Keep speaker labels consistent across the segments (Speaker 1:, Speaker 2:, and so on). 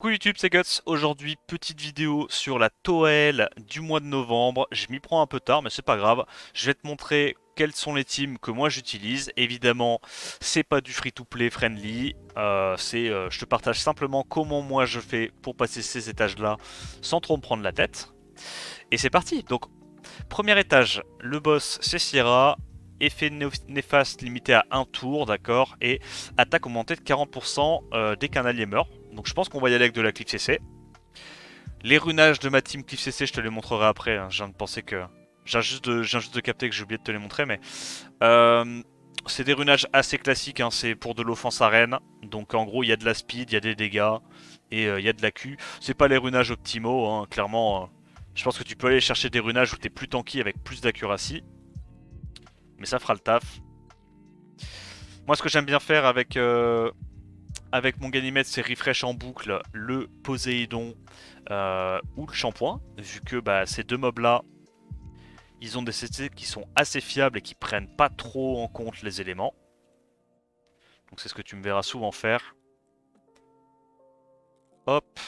Speaker 1: Coucou YouTube, c'est Guts. Aujourd'hui, petite vidéo sur la Toel du mois de novembre. Je m'y prends un peu tard, mais c'est pas grave. Je vais te montrer quelles sont les teams que moi j'utilise. Évidemment, c'est pas du free-to-play friendly. Je te partage simplement comment moi je fais pour passer ces étages-là sans trop me prendre la tête. Et c'est parti. Donc, premier étage, le boss c'est Sierra. Effet néfaste limité à un tour, d'accord, et attaque augmentée de 40% dès qu'un allié meurt. Donc je pense qu'on va y aller avec de la Cliff CC. Les runages de ma team Cliff CC, je te les montrerai après. Hein. Je viens de penser que. Je viens juste de capter que j'ai oublié de te les montrer, mais. C'est des runages assez classiques, hein. C'est pour de l'offense arène. Donc en gros, il y a de la speed, il y a des dégâts, et il y a de la Q. C'est pas les runages optimaux, hein. Clairement. Je pense que tu peux aller chercher des runages où t'es plus tanky avec plus d'accuracy. Mais ça fera le taf. Moi, ce que j'aime bien faire avec mon Ganymede, c'est refresh en boucle le Poséidon ou le Shampoing, vu que bah, ces deux mobs-là, ils ont des CC qui sont assez fiables et qui prennent pas trop en compte les éléments. Donc c'est ce que tu me verras souvent faire. Hop,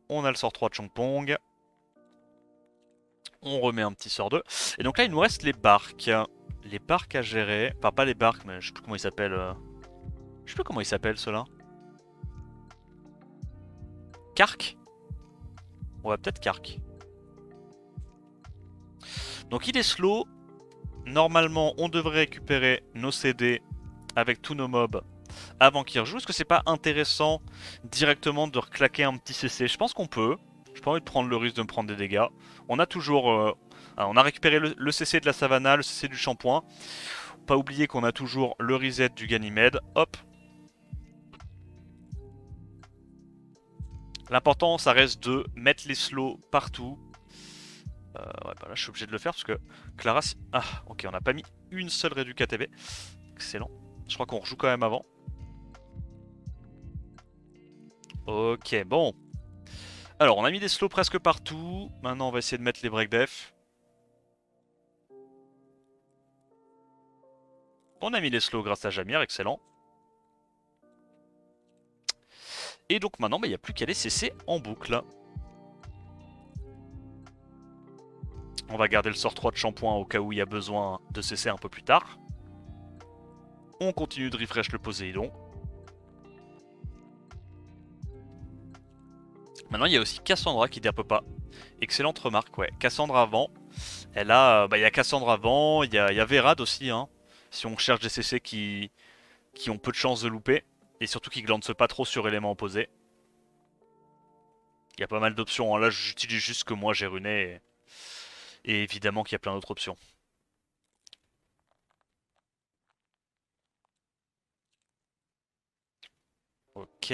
Speaker 1: on a le sort 3 de Champong. On remet un petit sort 2. Et donc là, il nous reste les barques. Les barques à gérer. Enfin, pas les barques, mais je sais plus comment ils s'appellent. Je sais plus comment ils s'appellent ceux-là. Kark. Ouais, peut-être Kark. Donc il est slow. Normalement, on devrait récupérer nos CD avec tous nos mobs avant qu'ils rejouent. Est-ce que c'est pas intéressant directement de reclaquer un petit CC? Je pense qu'on peut. J'ai pas envie de prendre le risque de me prendre des dégâts. On a toujours... on a récupéré le CC de la Savannah, le CC du Shampoing. Pas oublier qu'on a toujours le reset du Ganymede. Hop. L'important, ça reste de mettre les slows partout. Ouais, bah là, je suis obligé de le faire parce que Clara... Ah, ok, on n'a pas mis une seule réduc KTB. Excellent. Je crois qu'on rejoue quand même avant. Ok, bon. Alors, on a mis des slows presque partout. Maintenant, on va essayer de mettre les break def. On a mis les slows grâce à Jamir, excellent. Et donc maintenant, il n'y a plus qu'à les CC en boucle. On va garder le sort 3 de Shampoing au cas où il y a besoin de CC un peu plus tard. On continue de refresh le Poséidon. Maintenant, il y a aussi Cassandra qui derpe pas. Excellente remarque, ouais. Cassandra avant. Elle a, il y a Cassandra avant, il y a Verad aussi, hein. Si on cherche des CC qui ont peu de chances de louper. Et surtout qui glancent pas trop sur éléments opposés. Il y a pas mal d'options, hein. Là, j'utilise juste ce que moi j'ai runé. Et évidemment qu'il y a plein d'autres options. Ok.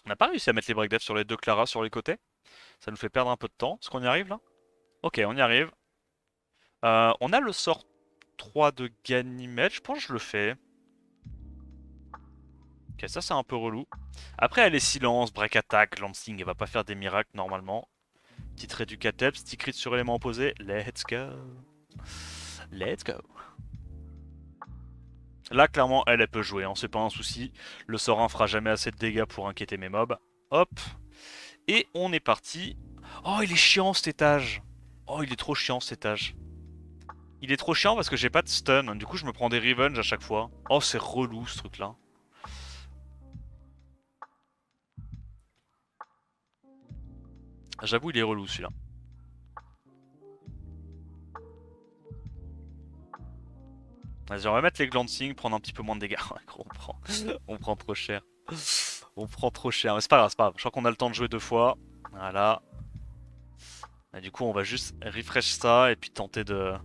Speaker 1: On n'a pas réussi à mettre les break def sur les deux Clara sur les côtés. Ça nous fait perdre un peu de temps. Est-ce qu'on y arrive là? Ok, on y arrive. On a le sort 3 de Ganymede. Je pense que je le fais. Ok, ça c'est un peu relou. Après, elle est silence, break attack, lancing. Elle va pas faire des miracles normalement. Petite réducatep, petit crit sur élément opposé. Let's go. Let's go. Là, clairement, elle peut jouer, hein, c'est pas un souci. Le sort 1 fera jamais assez de dégâts pour inquiéter mes mobs. Hop. Et on est parti. Oh, il est chiant cet étage. Oh, il est trop chiant cet étage. Il est trop chiant parce que j'ai pas de stun. Du coup, je me prends des revenge à chaque fois. Oh, c'est relou ce truc-là. J'avoue, il est relou celui-là. Vas-y, on va mettre les glancing, prendre un petit peu moins de dégâts. On prend trop cher. On prend trop cher. Mais c'est pas grave, c'est pas grave. Je crois qu'on a le temps de jouer deux fois. Voilà. Et du coup, on va juste refresh ça et puis tenter de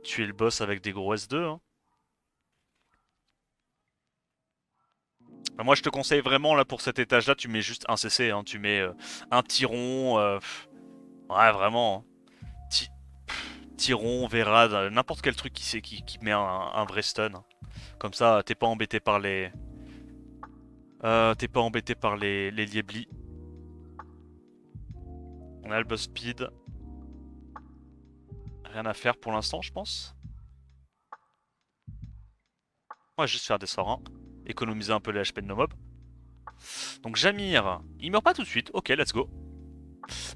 Speaker 1: tuer le boss avec des gros S2. Hein. Moi, je te conseille vraiment là pour cet étage-là, tu mets juste un CC. Hein. Tu mets un Tyron. Ouais, vraiment. Hein. Tyron, Verad, n'importe quel truc qui met un vrai stun. Hein. Comme ça, t'es pas embêté par les. T'es pas embêté par les lieblis. On a le boss speed. Rien à faire pour l'instant, je pense. On va juste faire des sorts. Hein. Économiser un peu les HP de nos mobs. Donc Jamir, il meurt pas tout de suite. Ok, let's go.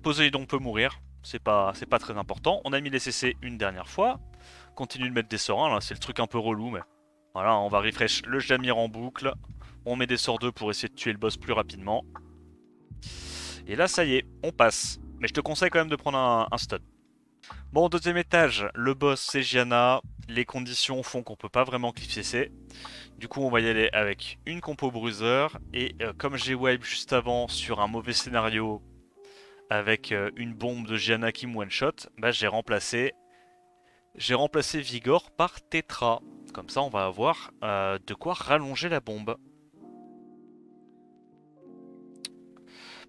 Speaker 1: Poséidon peut mourir. C'est pas très important. On a mis les CC une dernière fois. Continue de mettre des sorts 1, là, c'est le truc un peu relou, mais... Voilà, on va refresh le Jamir en boucle. On met des sorts 2 pour essayer de tuer le boss plus rapidement. Et là, ça y est, on passe. Mais je te conseille quand même de prendre un stun. Bon, deuxième étage, le boss c'est Gianna. Les conditions font qu'on peut pas vraiment cliff CC. Du coup, on va y aller avec une compo bruiser. Et comme j'ai wipe juste avant sur un mauvais scénario avec une bombe de Gianna qui me one-shot, bah, j'ai remplacé Vigor par Tetra. Comme ça, on va avoir de quoi rallonger la bombe.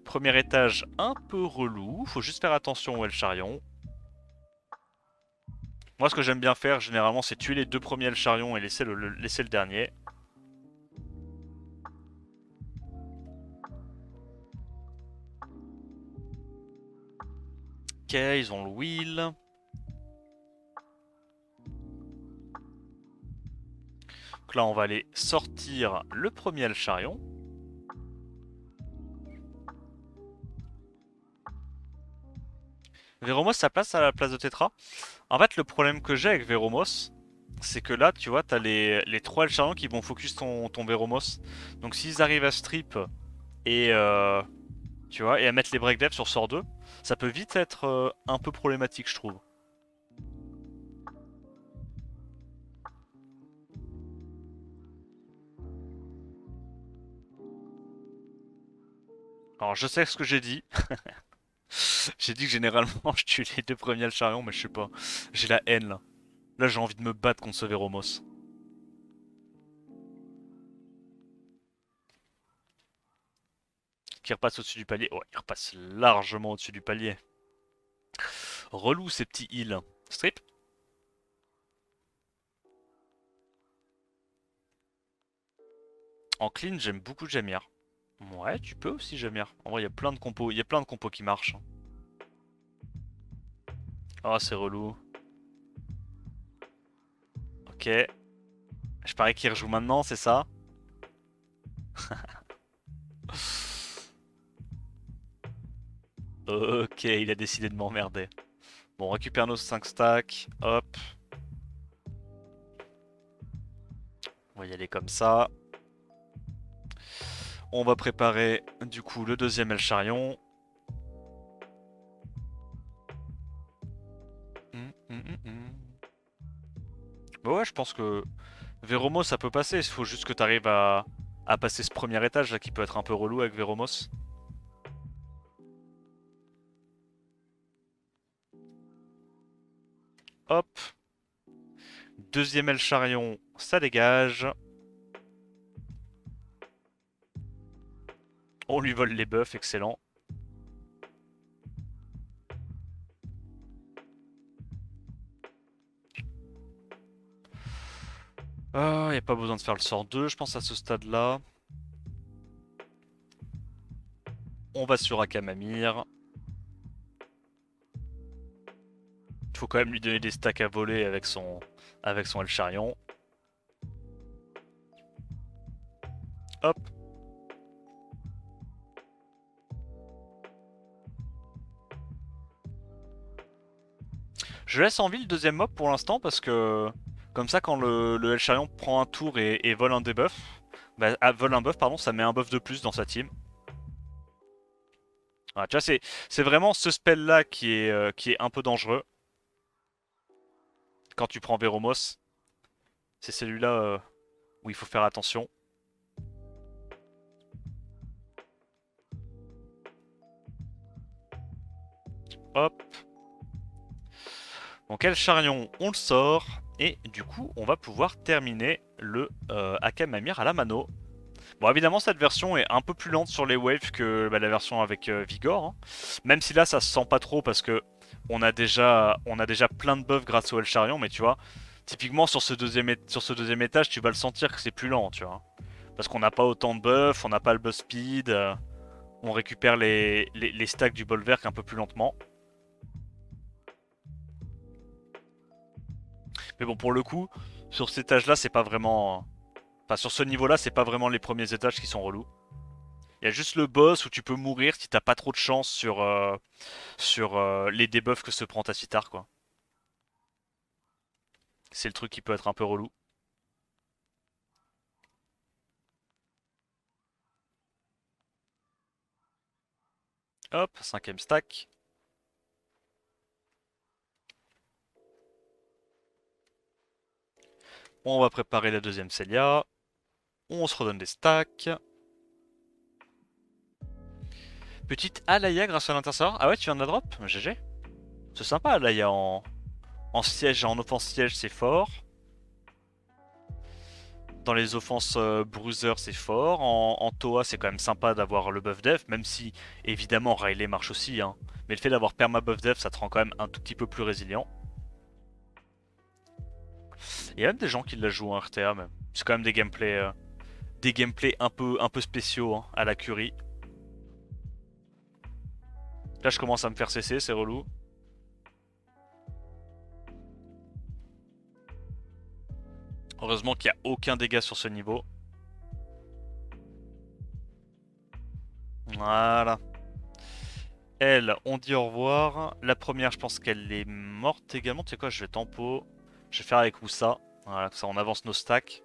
Speaker 1: Premier étage un peu relou. Faut juste faire attention au El-Charion. Moi, ce que j'aime bien faire, généralement, c'est tuer les deux premiers El-Charion et laisser le dernier. Ok, ils ont le wheel. Donc là, on va aller sortir le premier El-Charion. Veromos, ça place à la place de Tetra. En fait, le problème que j'ai avec Veromos, c'est que là, tu vois, t'as les 3 El-Charion qui vont focus ton Veromos. Donc s'ils arrivent à strip et... tu vois, et à mettre les break dev sur sort 2, ça peut vite être un peu problématique, je trouve. Alors, je sais ce que j'ai dit. J'ai dit que généralement, je tue les deux premiers Alcharion, mais je sais pas. J'ai la haine, là. Là, j'ai envie de me battre contre ce Veromos. Qui repasse au-dessus du palier. Ouais, il repasse largement au-dessus du palier. Relou, ces petits heals. Strip. En clean, j'aime beaucoup Jamir. Ouais, tu peux aussi Jamir. En vrai, il y a plein de compos. Il y a plein de compos qui marchent. Ah, c'est relou. Ok. Je parie qu'il rejoue maintenant, c'est ça? Ok, il a décidé de m'emmerder. Bon, on récupère nos 5 stacks. Hop. On va y aller comme ça. On va préparer du coup le deuxième El Charion. Bah ouais, je pense que Veromos ça peut passer. Il faut juste que tu arrives à passer ce premier étage là qui peut être un peu relou avec Veromos. Hop. Deuxième El Charion, ça dégage. On lui vole les buffs, excellent. Ah, y a pas besoin de faire le sort 2, je pense à ce stade-là. On va sur Akamamir. Il faut quand même lui donner des stacks à voler avec son El Charion. Hop. Je laisse en vie le deuxième mob pour l'instant parce que comme ça quand le El Charion prend un tour et vole un debuff, bah, vole un buff pardon, ça met un buff de plus dans sa team. Voilà, tu vois c'est vraiment ce spell là qui est un peu dangereux quand tu prends Veromos. C'est celui-là où il faut faire attention. Hop. Donc El Charion on le sort et du coup on va pouvoir terminer le Akamamir à la mano. Bon, évidemment, cette version est un peu plus lente sur les waves que bah, la version avec Vigor. Hein. Même si là, ça se sent pas trop parce que on a déjà plein de buffs grâce au El Charion. Mais tu vois, typiquement sur ce deuxième étage, tu vas le sentir que c'est plus lent, tu vois. Parce qu'on n'a pas autant de buffs, on n'a pas le buff speed, on récupère les stacks du bolverk un peu plus lentement. Mais bon, pour le coup, sur cet étage-là, c'est pas vraiment Enfin, sur ce niveau-là, c'est pas vraiment les premiers étages qui sont relous. Il y a juste le boss où tu peux mourir si t'as pas trop de chance sur les debuffs que se prend ta Citar, quoi. C'est le truc qui peut être un peu relou. Hop, cinquième stack. On va préparer la deuxième Célia. On se redonne des stacks. Petite Alaya grâce à l'intersavoir. Ah ouais, tu viens de la drop? GG. C'est sympa Alaya en siège et en offense siège, c'est fort. Dans les offenses bruiser, c'est fort. En Toa, c'est quand même sympa d'avoir le buff def, même si évidemment Riley marche aussi, hein. Mais le fait d'avoir perma buff def, ça te rend quand même un tout petit peu plus résilient. Il y a même des gens qui la jouent en RTA même. C'est quand même des gameplays un peu spéciaux, hein, à la Curie. Là, je commence à me faire cesser, c'est relou. Heureusement qu'il n'y a aucun dégât sur ce niveau. Voilà. Elle, on dit au revoir. La première, je pense qu'elle est morte également. Tu sais quoi, je vais tempo. Je vais faire avec Woussa. Voilà, ça on avance nos stacks.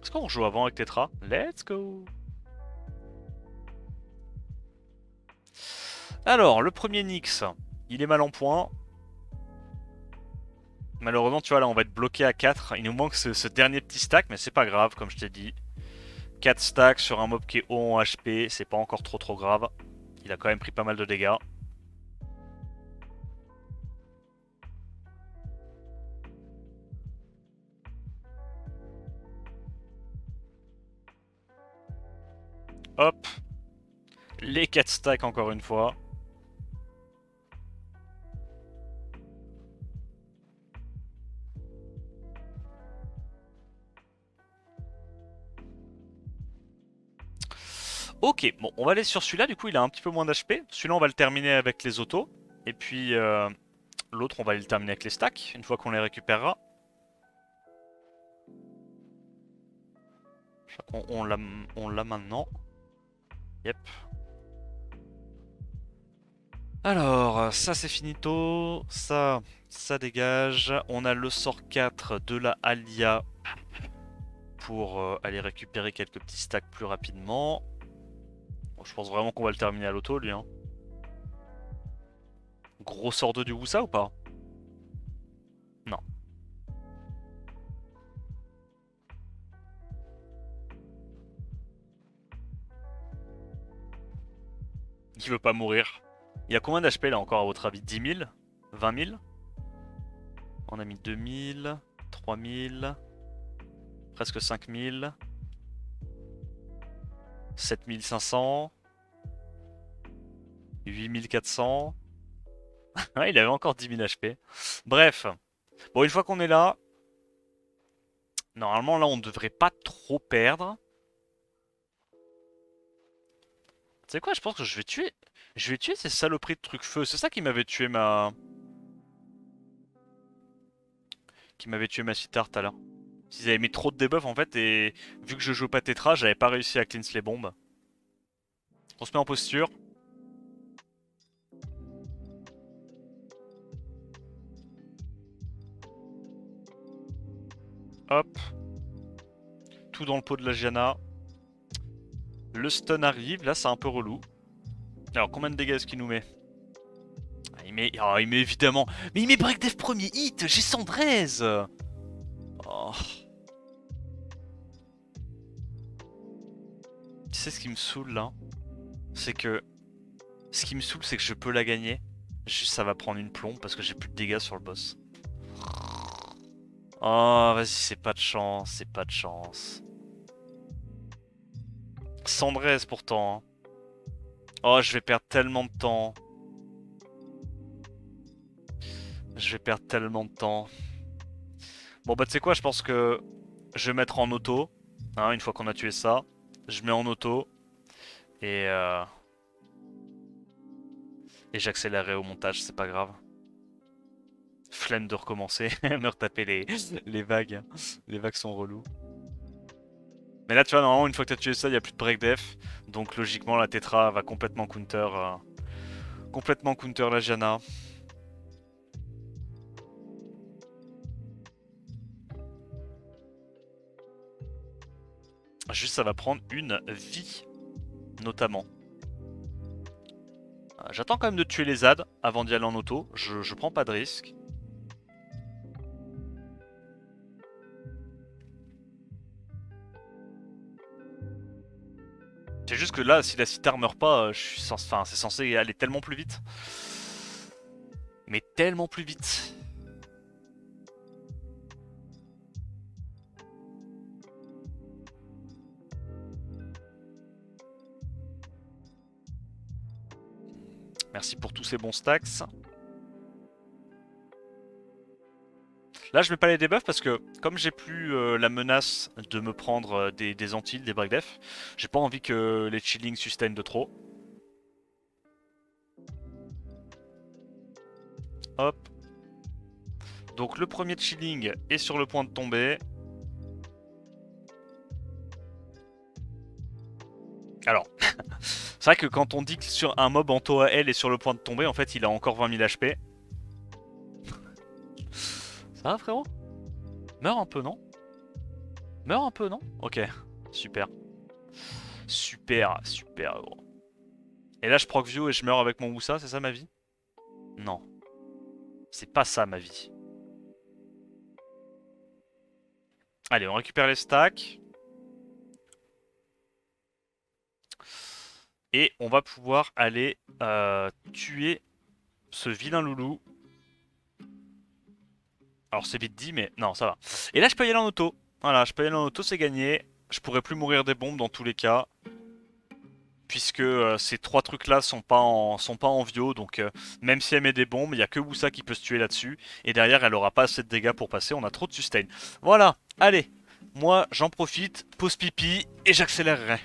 Speaker 1: Est-ce qu'on joue avant avec Tetra? Let's go! Alors, le premier Nyx, il est mal en point. Malheureusement, tu vois, là, on va être bloqué à 4. Il nous manque ce dernier petit stack, mais c'est pas grave, comme je t'ai dit. 4 stacks sur un mob qui est haut en HP, c'est pas encore trop grave. Il a quand même pris pas mal de dégâts. Hop. Les 4 stacks encore une fois. Ok, bon, on va aller sur celui-là, du coup il a un petit peu moins d'HP. Celui-là on va le terminer avec les autos. Et puis l'autre on va le terminer avec les stacks, une fois qu'on les récupérera. On l'a maintenant. Yep. Alors, ça c'est finito. Ça dégage. On a le sort 4 de la Alia pour aller récupérer quelques petits stacks plus rapidement. Bon, je pense vraiment qu'on va le terminer à l'auto, lui, hein. Gros sort 2 du Wusa ou pas? Non. Il veut pas mourir. Il y a combien d'HP là encore à votre avis? 10 000? 20 000? On a mis 2 000, 3 000, presque 5 000, 7 500, 8 400. Ouais, il avait encore 10 000 HP. Bref. Bon, une fois qu'on est là, normalement là on ne devrait pas trop perdre. Tu sais quoi, je pense que je vais tuer. Je vais tuer ces saloperies de trucs feu. C'est ça qui m'avait tué ma. Qui m'avait tué ma Citar tout à l'heure. Ils avaient mis trop de debuff en fait et vu que je joue pas Tetra, j'avais pas réussi à cleanse les bombes. On se met en posture. Hop. Tout dans le pot de la Gianna. Le stun arrive, là c'est un peu relou. Alors combien de dégâts est-ce qu'il nous met? Il met évidemment. Mais il met break dev premier hit, j'ai 113. Oh. Tu sais ce qui me saoule là? C'est que. Ce qui me saoule, c'est que je peux la gagner. Juste ça va prendre une plombe parce que j'ai plus de dégâts sur le boss. Oh, vas-y, c'est pas de chance, c'est pas de chance. 113 pourtant, hein. Oh, je vais perdre tellement de temps. Je vais perdre tellement de temps. Bon, bah, tu sais quoi, je pense que je vais mettre en auto. Hein, une fois qu'on a tué ça. Je mets en auto. Et, euh, et j'accélérerai au montage, c'est pas grave. Flemme de recommencer, me retaper les vagues. Les vagues sont relous. Mais là, tu vois, normalement, une fois que t'as tué ça, il n'y a plus de break def. Donc logiquement, la Tetra va complètement counter la Janna. Juste, ça va prendre une vie, notamment. J'attends quand même de tuer les ZAD avant d'y aller en auto. Je prends pas de risque. C'est juste que là, si la Citar meurt pas, enfin, c'est censé aller tellement plus vite. Mais tellement plus vite. Merci pour tous ces bons stacks. Là, je mets pas les debuffs parce que comme j'ai plus la menace de me prendre des antilles, des break def, j'ai pas envie que les chillings sustain de trop. Hop. Donc le premier chilling est sur le point de tomber. Alors, c'est vrai que quand on dit que sur un mob en Toa L est sur le point de tomber, en fait il a encore 20 000 HP. Ça va frérot? Meurs un peu, non? Meurs un peu, non? Ok, super. Super, super gros. Et là je proc view et je meurs avec mon Woussa, c'est ça ma vie? Non. C'est pas ça ma vie. Allez, on récupère les stacks. Et on va pouvoir aller tuer ce vilain loulou. Alors c'est vite dit, mais non, ça va. Et là, je peux y aller en auto. Voilà, je peux y aller en auto, c'est gagné. Je pourrais plus mourir des bombes dans tous les cas. Puisque ces trois trucs-là sont pas en vio. Donc même si elle met des bombes, il n'y a que Woussa qui peut se tuer là-dessus. Et derrière, elle aura pas assez de dégâts pour passer. On a trop de sustain. Voilà, allez. Moi, j'en profite, pause pipi, et j'accélérerai.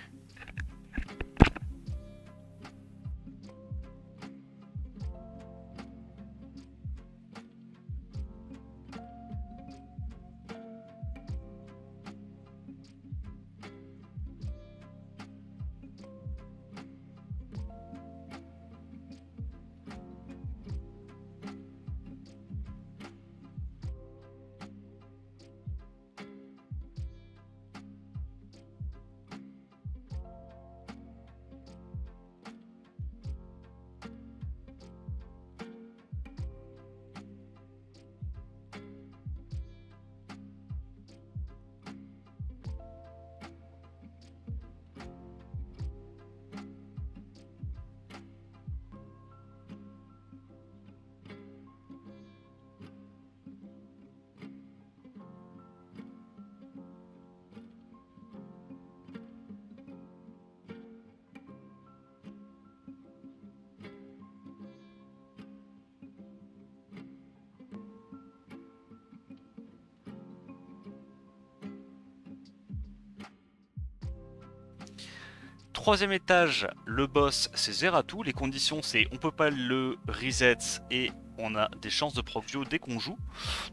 Speaker 1: Troisième étage, le boss c'est Zeratou. Les conditions c'est on peut pas le reset et on a des chances de proc view dès qu'on joue.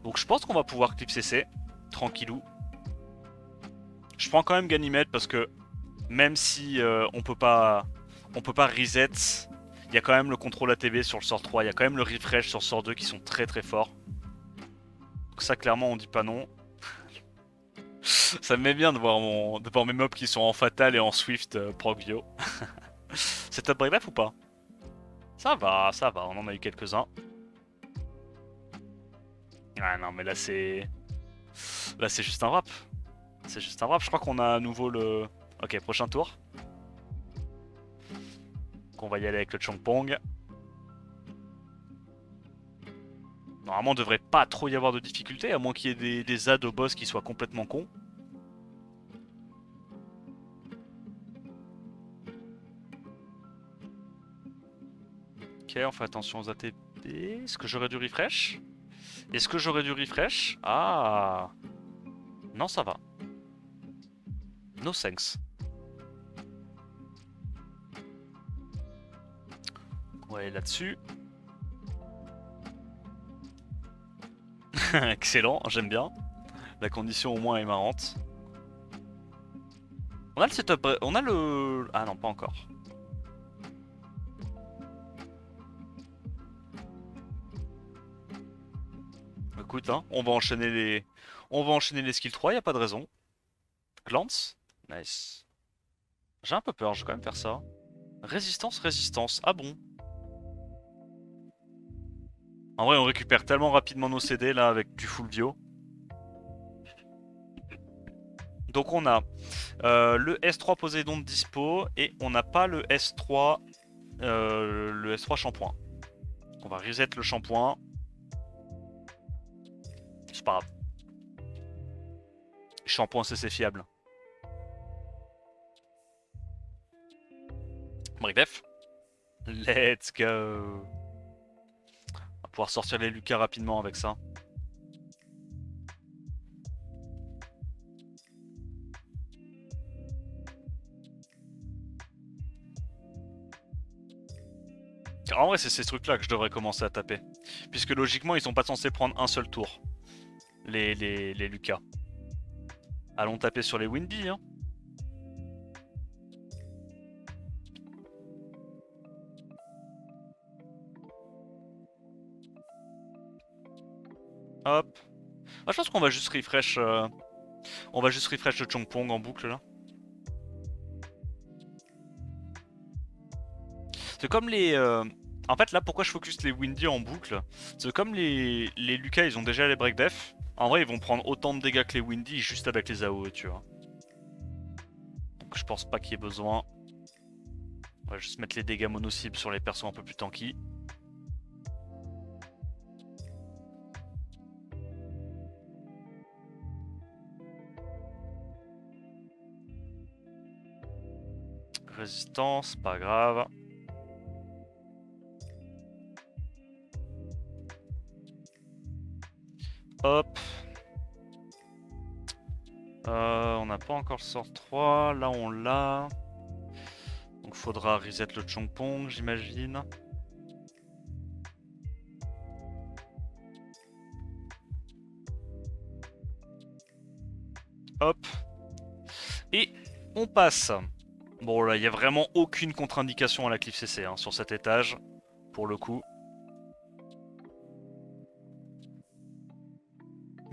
Speaker 1: Donc je pense qu'on va pouvoir clip CC, tranquillou. Je prends quand même Ganymede parce que même si on peut pas reset, il y a quand même le contrôle ATB sur le sort 3, il y a quand même le refresh sur le sort 2 qui sont très très forts. Donc ça clairement on dit pas non. Ça me met bien de voir mes mobs qui sont en fatal et en swift proc view. C'est top break life ou pas? Ça va, on en a eu quelques-uns. Ah non mais là c'est... Là c'est juste un wrap. C'est juste un wrap, je crois qu'on a à nouveau le... Ok, prochain tour. Qu'on va y aller avec le Chongpong. Normalement, il devrait pas trop y avoir de difficultés, à moins qu'il y ait des ZAD au boss qui soient complètement cons. Ok, on fait attention aux ATB. Est-ce que j'aurais du refresh? Est-ce que j'aurais du refresh? Ah. Non, ça va. No thanks. Ouais, là-dessus. Excellent, j'aime bien. La condition au moins est marrante. On a le setup, on a le... Ah non, pas encore. Écoute, hein, on va enchaîner les... On va enchaîner les skills 3, y a pas de raison. Glance. Nice. J'ai un peu peur, je vais quand même faire ça. Résistance, résistance. Ah bon? En vrai, on récupère tellement rapidement nos CD là avec du full bio. Donc on a le S3 Poséidon de dispo et on n'a pas le S3 shampoing. On va reset le shampoing. C'est pas grave. Shampoing c'est fiable. Bref. Let's go. On va pouvoir sortir les Lucas rapidement avec ça. Car en vrai, c'est ces trucs-là que je devrais commencer à taper. Puisque logiquement, ils sont pas censés prendre un seul tour. Les Lucas. Allons taper sur les Windy, hein. Hop. Ah, je pense qu'on va juste refresh. On va juste refresh le Chongpong en boucle là. C'est comme les. En fait, là, pourquoi je focus les Windy en boucle? C'est comme les Lucas, ils ont déjà les break def. En vrai, ils vont prendre autant de dégâts que les Windy juste avec les AOE, tu vois. Donc, je pense pas qu'il y ait besoin. On va juste mettre les dégâts mono-cibles sur les persos un peu plus tanky. Résistance, pas grave. Hop. On n'a pas encore le sort 3. Là, on l'a. Donc, faudra reset le Chongpong, j'imagine. Hop. Et on passe. Bon, là, il n'y a vraiment aucune contre-indication à la Cliff CC hein, sur cet étage, pour le coup.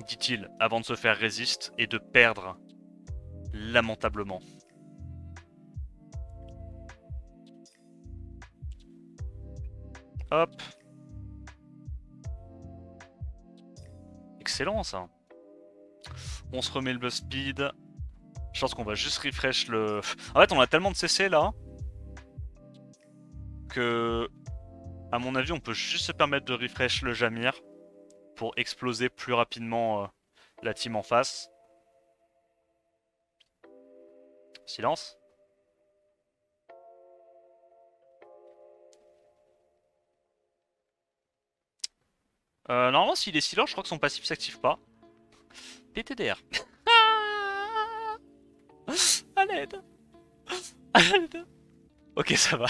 Speaker 1: Dit-il, avant de se faire résiste et de perdre lamentablement. Hop. Excellent ça. On se remet le buzz speed. Je pense qu'on va juste refresh le... En fait, on a tellement de CC là que, à mon avis, on peut juste se permettre de refresh le Jamir pour exploser plus rapidement la team en face. Silence. Normalement, s'il est silent, je crois que son passif s'active pas. PTDR. À l'aide. À l'aide. Ok, ça va.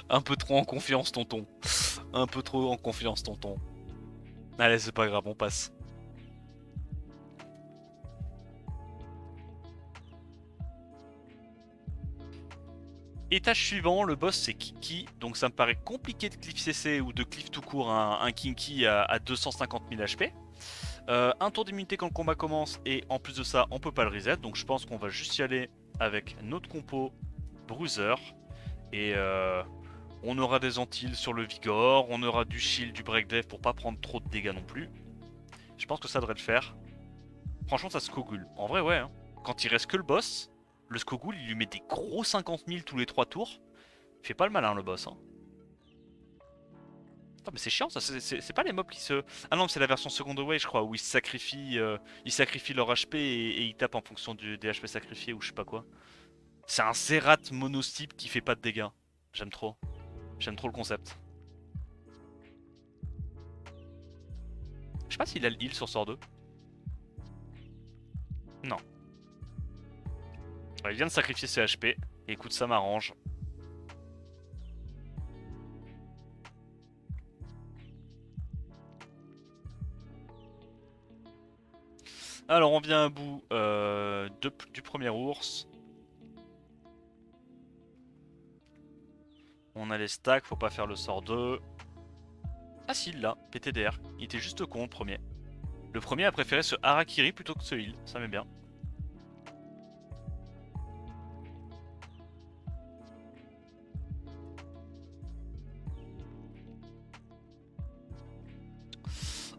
Speaker 1: Un peu trop en confiance, tonton. Un peu trop en confiance, tonton. Allez, c'est pas grave, on passe. Étage suivant, le boss c'est Kiki, donc ça me paraît compliqué de cliff CC ou de cliff tout court un Kinky à 250 000 HP. Un tour d'immunité quand le combat commence et en plus de ça on peut pas le reset, donc je pense qu'on va juste y aller avec notre compo Bruiser et on aura des antilles sur le Vigor, on aura du shield, du break dev pour pas prendre trop de dégâts non plus. Je pense que ça devrait le faire. Franchement ça se cogule, en vrai ouais, hein. Quand il reste que le boss, le Skogul il lui met des gros 50 000 tous les 3 tours. Il fait pas le malin le boss hein. Attends, mais c'est chiant ça, c'est pas les mobs qui se... Ah non, c'est la version Second Away je crois, où ils sacrifient leur HP et ils tapent en fonction des HP sacrifiés ou je sais pas quoi. C'est un Zerat monostype qui fait pas de dégâts. J'aime trop. J'aime trop le concept. Je sais pas s'il a le heal sur sort 2. Non. Ouais, il vient de sacrifier ses HP. Et écoute, ça m'arrange. Alors on vient à bout du premier ours. On a les stacks, faut pas faire le sort 2. Ah si, il l'a, PTDR. Il était juste con le premier. Le premier a préféré ce Harakiri plutôt que ce heal, ça m'est bien.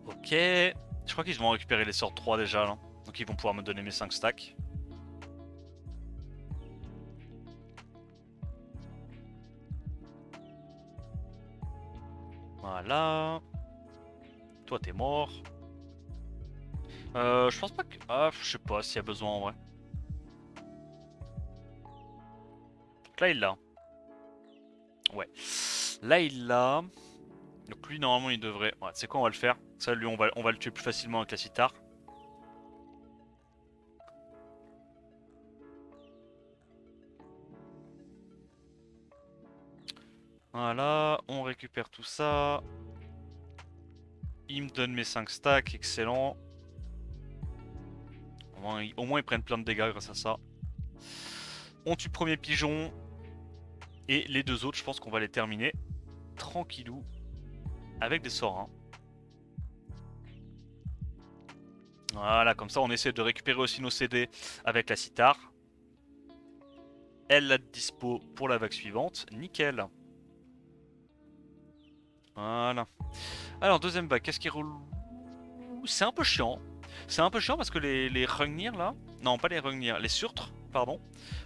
Speaker 1: Ok, je crois qu'ils vont récupérer les sorts 3 déjà là. Donc ils vont pouvoir me donner mes 5 stacks. Voilà. Toi t'es mort. Je pense pas que... Ah, je sais pas s'il y a besoin en vrai. Là il l'a. Ouais. Là il l'a. Donc lui normalement il devrait... Ouais, c'est quoi on va le faire. Ça lui on va le tuer plus facilement avec la sitar. Voilà, on récupère tout ça. Il me donne mes 5 stacks, excellent. Au moins ils prennent plein de dégâts grâce à ça. On tue premier pigeon. Et les deux autres, je pense qu'on va les terminer tranquillou avec des sorts. Hein. Voilà, comme ça on essaie de récupérer aussi nos CD avec la sitar. Elle l'a dispo pour la vague suivante. Nickel. Voilà. Alors, deuxième vague, qu'est-ce qui roule? C'est un peu chiant. C'est un peu chiant parce que les Rungnir là, non pas les Rungnir, les Surtres, pardon,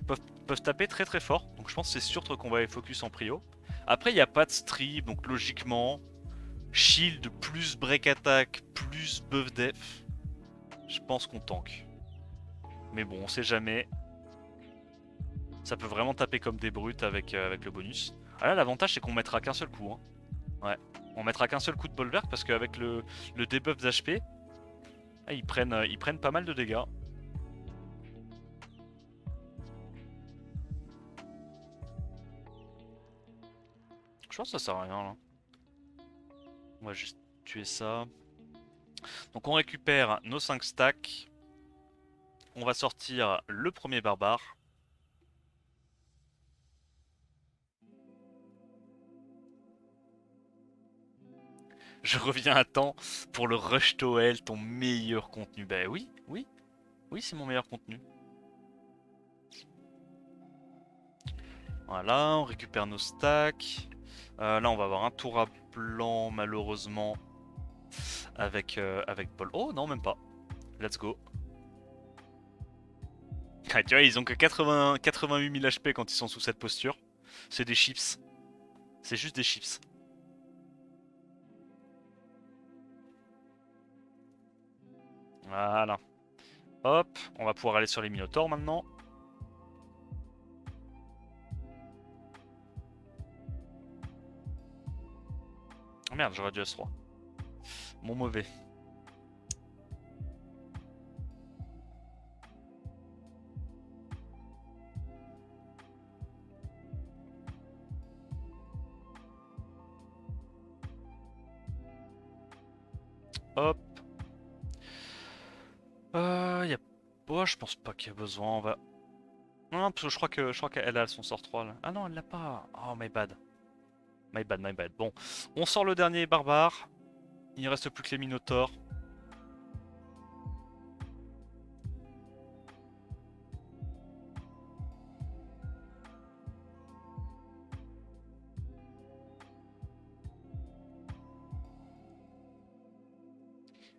Speaker 1: peuvent taper très très fort. Donc je pense que c'est Surtres qu'on va focus en prio. Après il n'y a pas de strip, donc logiquement, shield plus break attack plus buff def, je pense qu'on tank. Mais bon, on sait jamais. Ça peut vraiment taper comme des brutes avec le bonus. Ah là l'avantage c'est qu'on mettra qu'un seul coup. Hein. Ouais. On mettra qu'un seul coup de bolverk parce qu'avec le debuff d'HP, ah, ils prennent pas mal de dégâts. Je pense que ça sert à rien là. On va juste tuer ça. Donc on récupère nos 5 stacks. On va sortir le premier barbare. Je reviens à temps pour le Rush Toel, ton meilleur contenu. Bah oui, oui, oui, c'est mon meilleur contenu. Voilà, on récupère nos stacks. Là, on va avoir un tour à blanc, malheureusement, avec Paul. Oh, non, même pas. Let's go. Ah, tu vois, ils ont que 88 000 HP quand ils sont sous cette posture. C'est des chips. C'est juste des chips. Voilà. Hop, on va pouvoir aller sur les Minotaurs maintenant. Oh merde, j'aurais dû S3. Mon mauvais. Hop. Y a... Oh, je pense pas qu'il y a besoin, on va... Non, parce que je crois qu'elle a son sort 3 là. Ah non, elle l'a pas. Oh, my bad. My bad, my bad. Bon, on sort le dernier barbare. Il ne reste plus que les Minotaurs.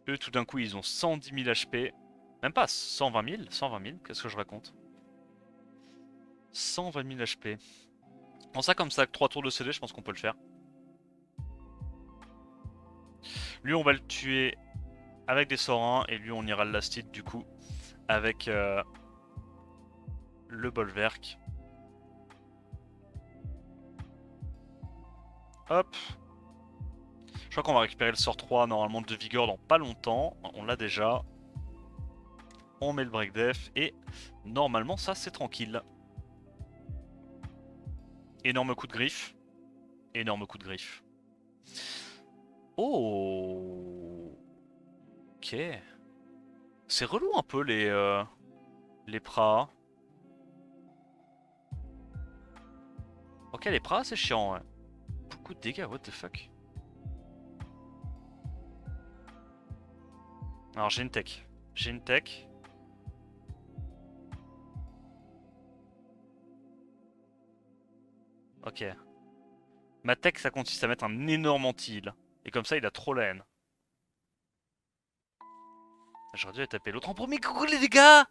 Speaker 1: Eux, tout d'un coup, ils ont 110 000 HP. Même pas 120 000. 120 000, qu'est-ce que je raconte? 120 000 HP. En ça, comme ça, 3 tours de CD, je pense qu'on peut le faire. Lui, on va le tuer avec des sorts 1. Et lui, on ira le last hit, du coup, avec le bolverk. Hop. Je crois qu'on va récupérer le sort 3 normalement de vigueur dans pas longtemps. On l'a déjà. On met le break def et normalement ça c'est tranquille. Énorme coup de griffe. Énorme coup de griffe. Oh. Ok. C'est relou un peu les pras. Ok, les pras c'est chiant, ouais. Beaucoup de dégâts, what the fuck. Alors j'ai une tech. J'ai une tech. Ok. Ma tech ça consiste à mettre un énorme anti-heal. Et comme ça il a trop la haine. J'aurais dû aller taper l'autre en premier. Coucou les dégâts.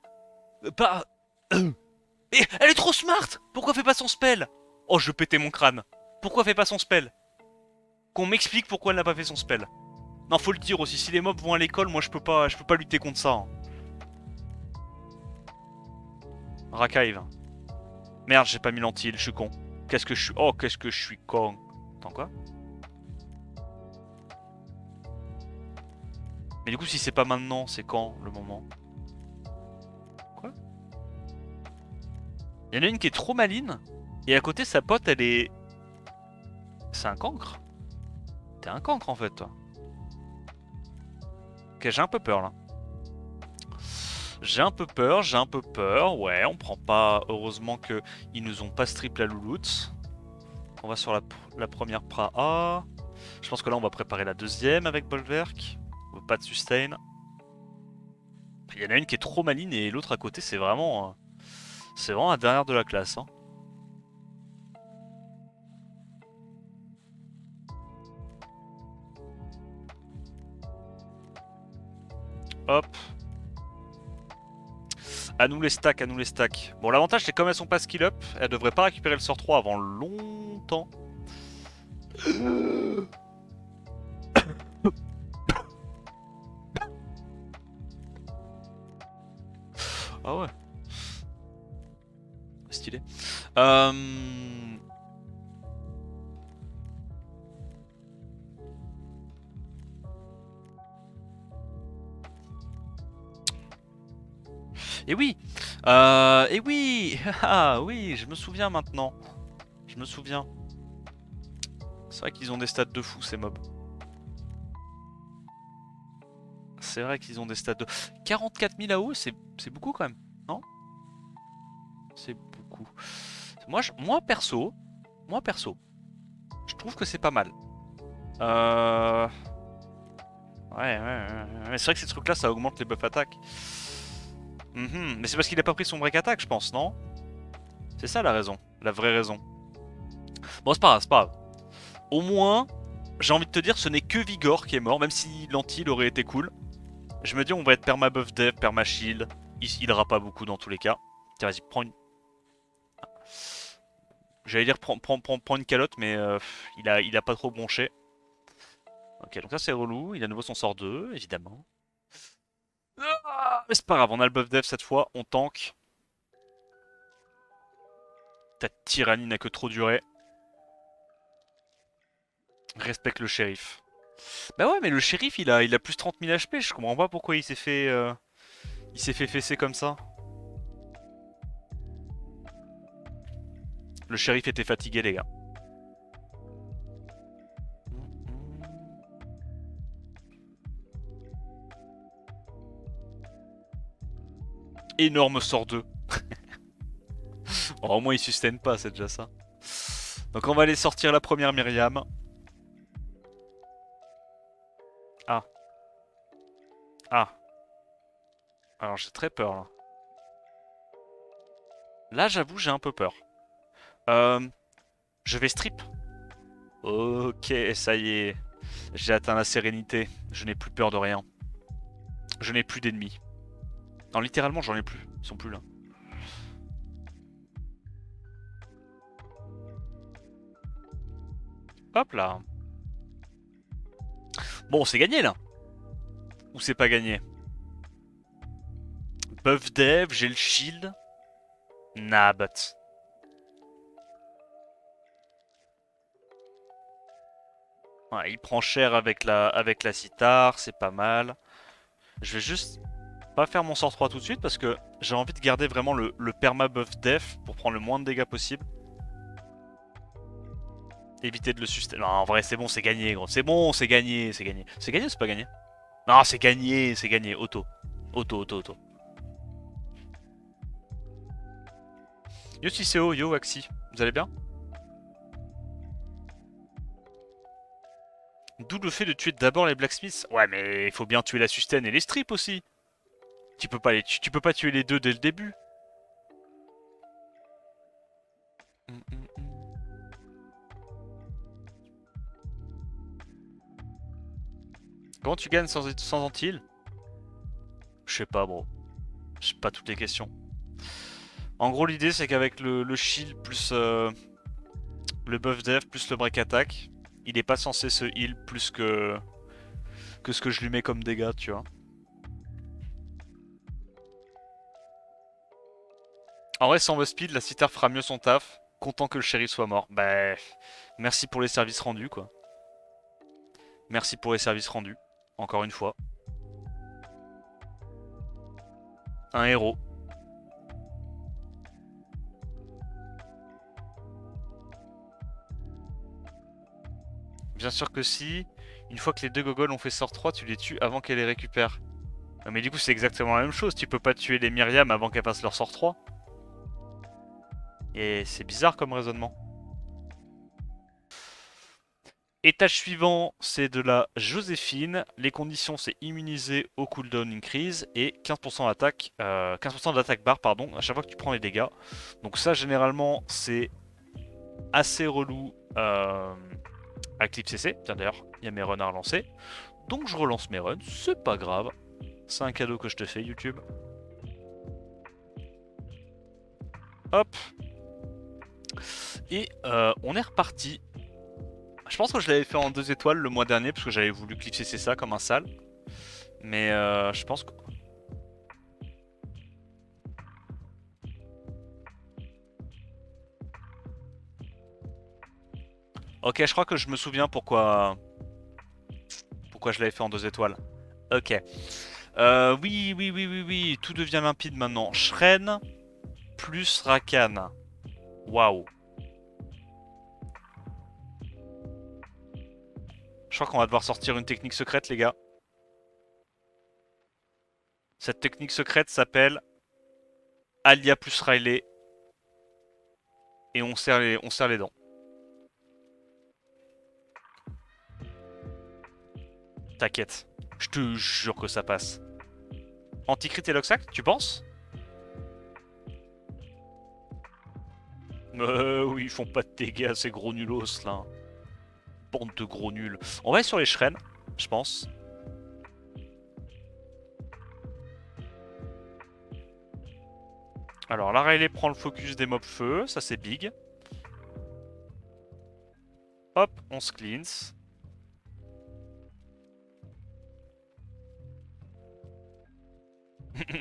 Speaker 1: Pas... Et elle est trop smart. Pourquoi fait pas son spell? Oh je vais péter mon crâne. Pourquoi fait pas son spell? Qu'on m'explique pourquoi elle n'a pas fait son spell. Non faut le dire aussi, si les mobs vont à l'école, moi je peux pas lutter contre ça. Hein. Rakaive. Merde j'ai pas mis l'anti-heal, je suis con. Qu'est-ce que je suis... Oh qu'est-ce que je suis con. Attends quoi? Mais du coup si c'est pas maintenant, c'est quand le moment? Quoi? Il y en a une qui est trop maline. Et à côté sa pote elle est... C'est un cancre? T'es un cancre en fait toi. Ok j'ai un peu peur là. J'ai un peu peur. Ouais on prend pas... Heureusement que ils nous ont pas strip la louloute. On va sur la première pra A. Je pense que là on va préparer la deuxième avec Bolverk. Pas de sustain. Il y en a une qui est trop maligne et l'autre à côté c'est vraiment... c'est vraiment la dernière de la classe. Hein. Hop. À nous les stacks, à nous les stacks. Bon l'avantage c'est comme elles sont pas skill up, elles devraient pas récupérer le sort 3 avant longtemps. Ah ouais. Stylé. Et oui. Et oui. Ah oui, je me souviens maintenant. Je me souviens. C'est vrai qu'ils ont des stats de fou ces mobs. C'est vrai qu'ils ont des stats de... 44 000 AO, c'est beaucoup quand même, non? C'est beaucoup. Moi perso, je trouve que c'est pas mal. Ouais. Mais c'est vrai que ces trucs-là, ça augmente les buffs attaques. Mais c'est parce qu'il a pas pris son break attack, je pense, non? C'est ça la raison, la vraie raison. Bon, c'est pas grave, c'est pas grave. Au moins, j'ai envie de te dire, ce n'est que Vigor qui est mort, même si l'anti aurait été cool. Je me dis, on va être perma buff dev, perma shield. Il healera pas beaucoup dans tous les cas. Tiens, vas-y, prends une. J'allais dire, prends une calotte, mais il a pas trop bronché. Ok, donc ça c'est relou. Il a à nouveau son sort 2, évidemment. Mais c'est pas grave, on a le buff dev cette fois, on tank. Ta tyrannie n'a que trop duré. Respecte le shérif. Bah ouais, mais le shérif il a plus 30 000 HP, je comprends pas pourquoi il s'est fait fesser comme ça. Le shérif était fatigué les gars. Énorme sort 2. Bon, au moins il sustain pas, c'est déjà ça. Donc on va aller sortir la première Myriam. Ah. Ah. Alors j'ai très peur là. Là j'avoue j'ai un peu peur. Je vais strip. Ok, ça y est. J'ai atteint la sérénité. Je n'ai plus peur de rien. Je n'ai plus d'ennemis. Non, littéralement j'en ai plus. Ils sont plus là. Hop là. Bon, c'est gagné là. Ou c'est pas gagné? Buff dev, j'ai le shield. Nah, but. Ouais, il prend cher avec la sitar, c'est pas mal. Je vais juste pas faire mon sort 3 tout de suite parce que j'ai envie de garder vraiment le perma buff def pour prendre le moins de dégâts possible. Éviter de le sustain. Non, en vrai, c'est bon, c'est gagné, gros. C'est bon, c'est gagné, c'est gagné. C'est gagné ou c'est pas gagné? Non, c'est gagné, auto. Auto, auto, auto. Yo Tiseo, yo Waxi, vous allez bien? D'où le fait de tuer d'abord les blacksmiths. Ouais, mais il faut bien tuer la sustain et les strips aussi. Tu peux pas tuer les deux dès le début. Comment tu gagnes sans anti-heal? Je sais pas, bro. Je sais pas toutes les questions. En gros, l'idée c'est qu'avec le shield plus le buff dev plus le break attack, il est pas censé se heal plus que ce que je lui mets comme dégâts, tu vois. En vrai, sans speed, la cithare fera mieux son taf, content que le shérif soit mort. Bah, merci pour les services rendus, quoi. Merci pour les services rendus, encore une fois. Un héros. Bien sûr que si, une fois que les deux gogoles ont fait sort 3, tu les tues avant qu'elles les récupèrent. Mais du coup, c'est exactement la même chose, tu peux pas tuer les Myriam avant qu'elles passent leur sort 3. Et c'est bizarre comme raisonnement. Étage suivant, c'est de la Joséphine. Les conditions, c'est immunisé au cooldown increase et 15% d'attaque, 15% d'attaque barre, pardon, à chaque fois que tu prends les dégâts. Donc ça, généralement, c'est assez relou à Clip CC. Tiens, d'ailleurs, il y a mes runs à relancer. Donc je relance mes runs, c'est pas grave. C'est un cadeau que je te fais, YouTube. Hop. Et on est reparti. Je pense que je l'avais fait en 2 étoiles le mois dernier parce que j'avais voulu clipser ça comme un sale. Mais je pense que... Ok, je crois que je me souviens pourquoi je l'avais fait en 2 étoiles. Ok. Oui, oui, oui, oui, oui. Tout devient limpide maintenant. Shren plus Rakan. Waouh. Je crois qu'on va devoir sortir une technique secrète, les gars. Cette technique secrète s'appelle Alia plus Riley. Et on serre les dents. T'inquiète. Je te jure que ça passe. Anticrit et Loxac, tu penses? Oui, ils font pas de dégâts, ces gros nulos là. Bande de gros nuls. On va aller sur les Shren, je pense. Alors, la Riley prend le focus des mobs feu, ça c'est big. Hop, on se cleanse.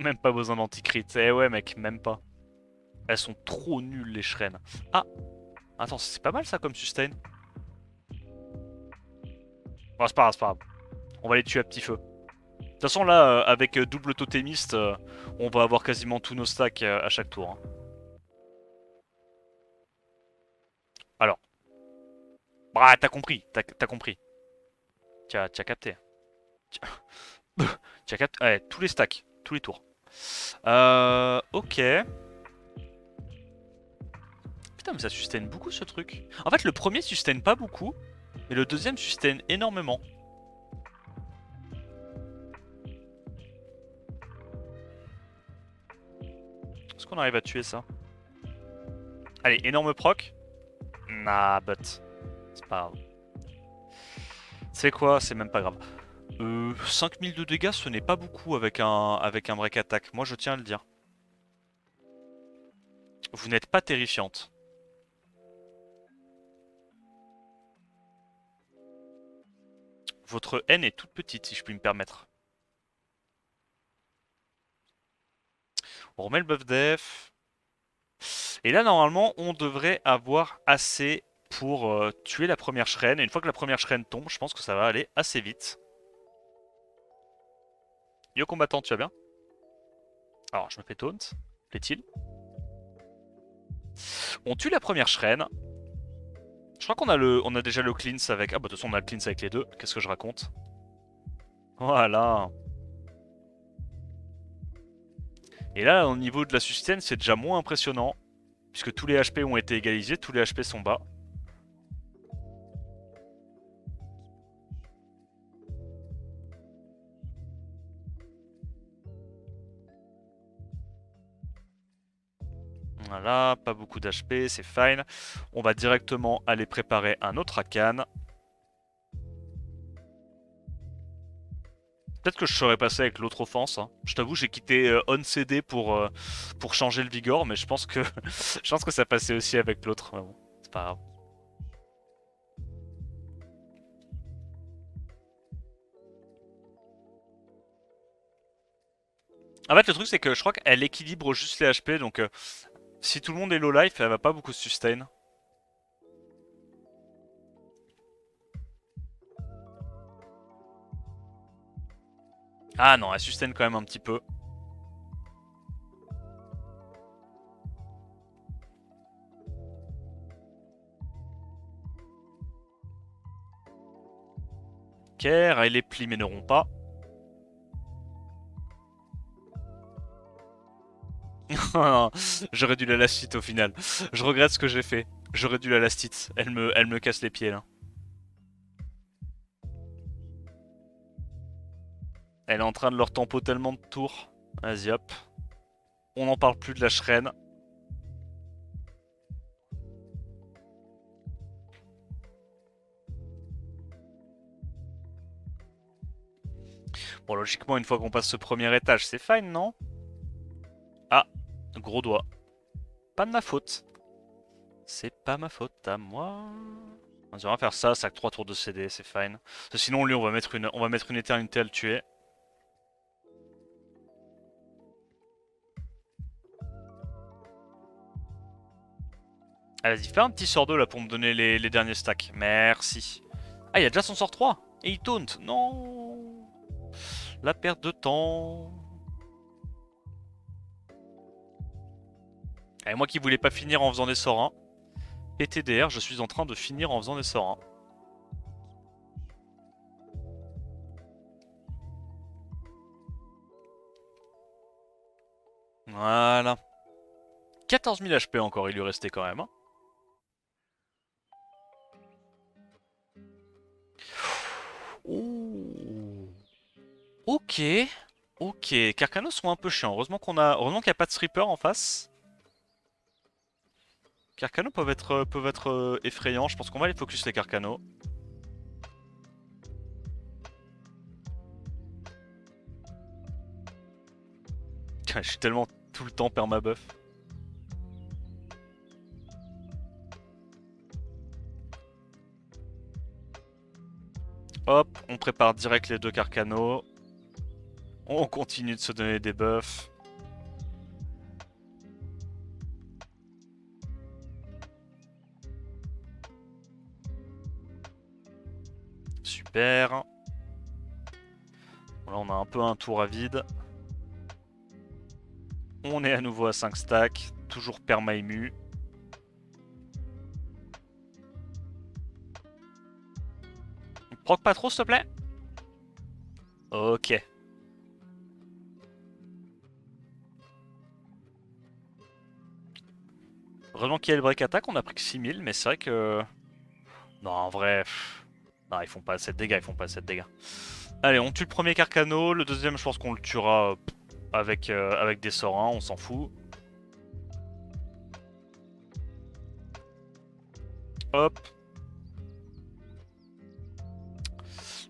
Speaker 1: Même pas besoin d'anticrit. Eh ouais, mec, même pas. Elles sont trop nulles, les Shren. Ah, attends, c'est pas mal ça comme sustain. Bon, c'est pas grave, c'est pas grave. On va les tuer à petit feu. De toute façon, là, avec double totémiste, on va avoir quasiment tous nos stacks à chaque tour. Hein. Alors. Bah, t'as compris, t'as compris. T'as capté. T'as capté. Ouais, tous les stacks, tous les tours. Ok. Putain, mais ça sustain beaucoup ce truc. En fait, le premier sustain pas beaucoup, mais le deuxième sustain énormément. Est-ce qu'on arrive à tuer ça? Allez, énorme proc. Nah, but. C'est pas grave. C'est quoi? C'est même pas grave. 5000 de dégâts, ce n'est pas beaucoup avec un break attack. Moi, je tiens à le dire. Vous n'êtes pas terrifiante. Votre haine est toute petite, si je puis me permettre. On remet le buff def. Et là, normalement, on devrait avoir assez pour tuer la première Shren. Et une fois que la première Shren tombe, je pense que ça va aller assez vite. Yo combattant, tu vas bien? Alors, je me fais taunt. Plaît-il? On tue la première Shren. Je crois on a déjà le cleanse avec... Ah bah de toute façon on a le cleanse avec les deux. Qu'est-ce que je raconte? Voilà. Et là, au niveau de la sustain, c'est déjà moins impressionnant. Puisque tous les HP ont été égalisés, tous les HP sont bas. Voilà, pas beaucoup d'HP, c'est fine. On va directement aller préparer un autre Rakan. Peut-être que je serais passé avec l'autre offense. Hein. Je t'avoue, j'ai quitté on CD pour changer le Vigor, mais je pense que je pense que ça passait aussi avec l'autre. Mais bon, c'est pas grave. En fait, le truc, c'est que je crois qu'elle équilibre juste les HP, donc si tout le monde est low life, elle va pas beaucoup se sustain. Ah non, elle sustain quand même un petit peu. Kerr et les plis mais n'auront pas. J'aurais dû la last hit au final. Je regrette ce que j'ai fait. J'aurais dû la last hit. Elle me casse les pieds là. Elle est en train de leur tempo tellement de tours. Vas-y hop. On n'en parle plus de la Shrine. Bon, logiquement, une fois qu'on passe ce premier étage, c'est fine, non? Ah, gros doigt. Pas de ma faute. C'est pas ma faute à moi. On va faire ça, sac 3 tours de CD, c'est fine. Parce que sinon, lui, on va mettre une éternité à le tuer. Ah, vas-y, fais un petit sort 2 là pour me donner les derniers stacks. Merci. Ah, il y a déjà son sort 3. Et il taunt. Non. La perte de temps. Et moi qui voulais pas finir en faisant des sorts 1. PTDR, je suis en train de finir en faisant des sorts 1. Voilà. 14 000 HP encore, il lui restait quand même. Hein. Ouh. Ok. Ok. Carcanos sont un peu chiants. Heureusement qu'il n'y a pas de Sweeper en face. Carcano peuvent être effrayants. Je pense qu'on va les focus les Carcano. Je suis tellement tout le temps permabuff. Hop, on prépare direct les deux Carcano. On continue de se donner des buffs. Super. Là, on a un peu un tour à vide. On est à nouveau à 5 stacks. Toujours perma-ému. Proc pas trop, s'il te plaît. Ok. Heureusement qu'il y a le break attack, on a pris que 6000, mais c'est vrai que... Non, en vrai... Non, ils font pas assez de dégâts, ils font pas assez de dégâts. Allez, on tue le premier Carcano, le deuxième, je pense qu'on le tuera avec des sorts 1, on s'en fout. Hop.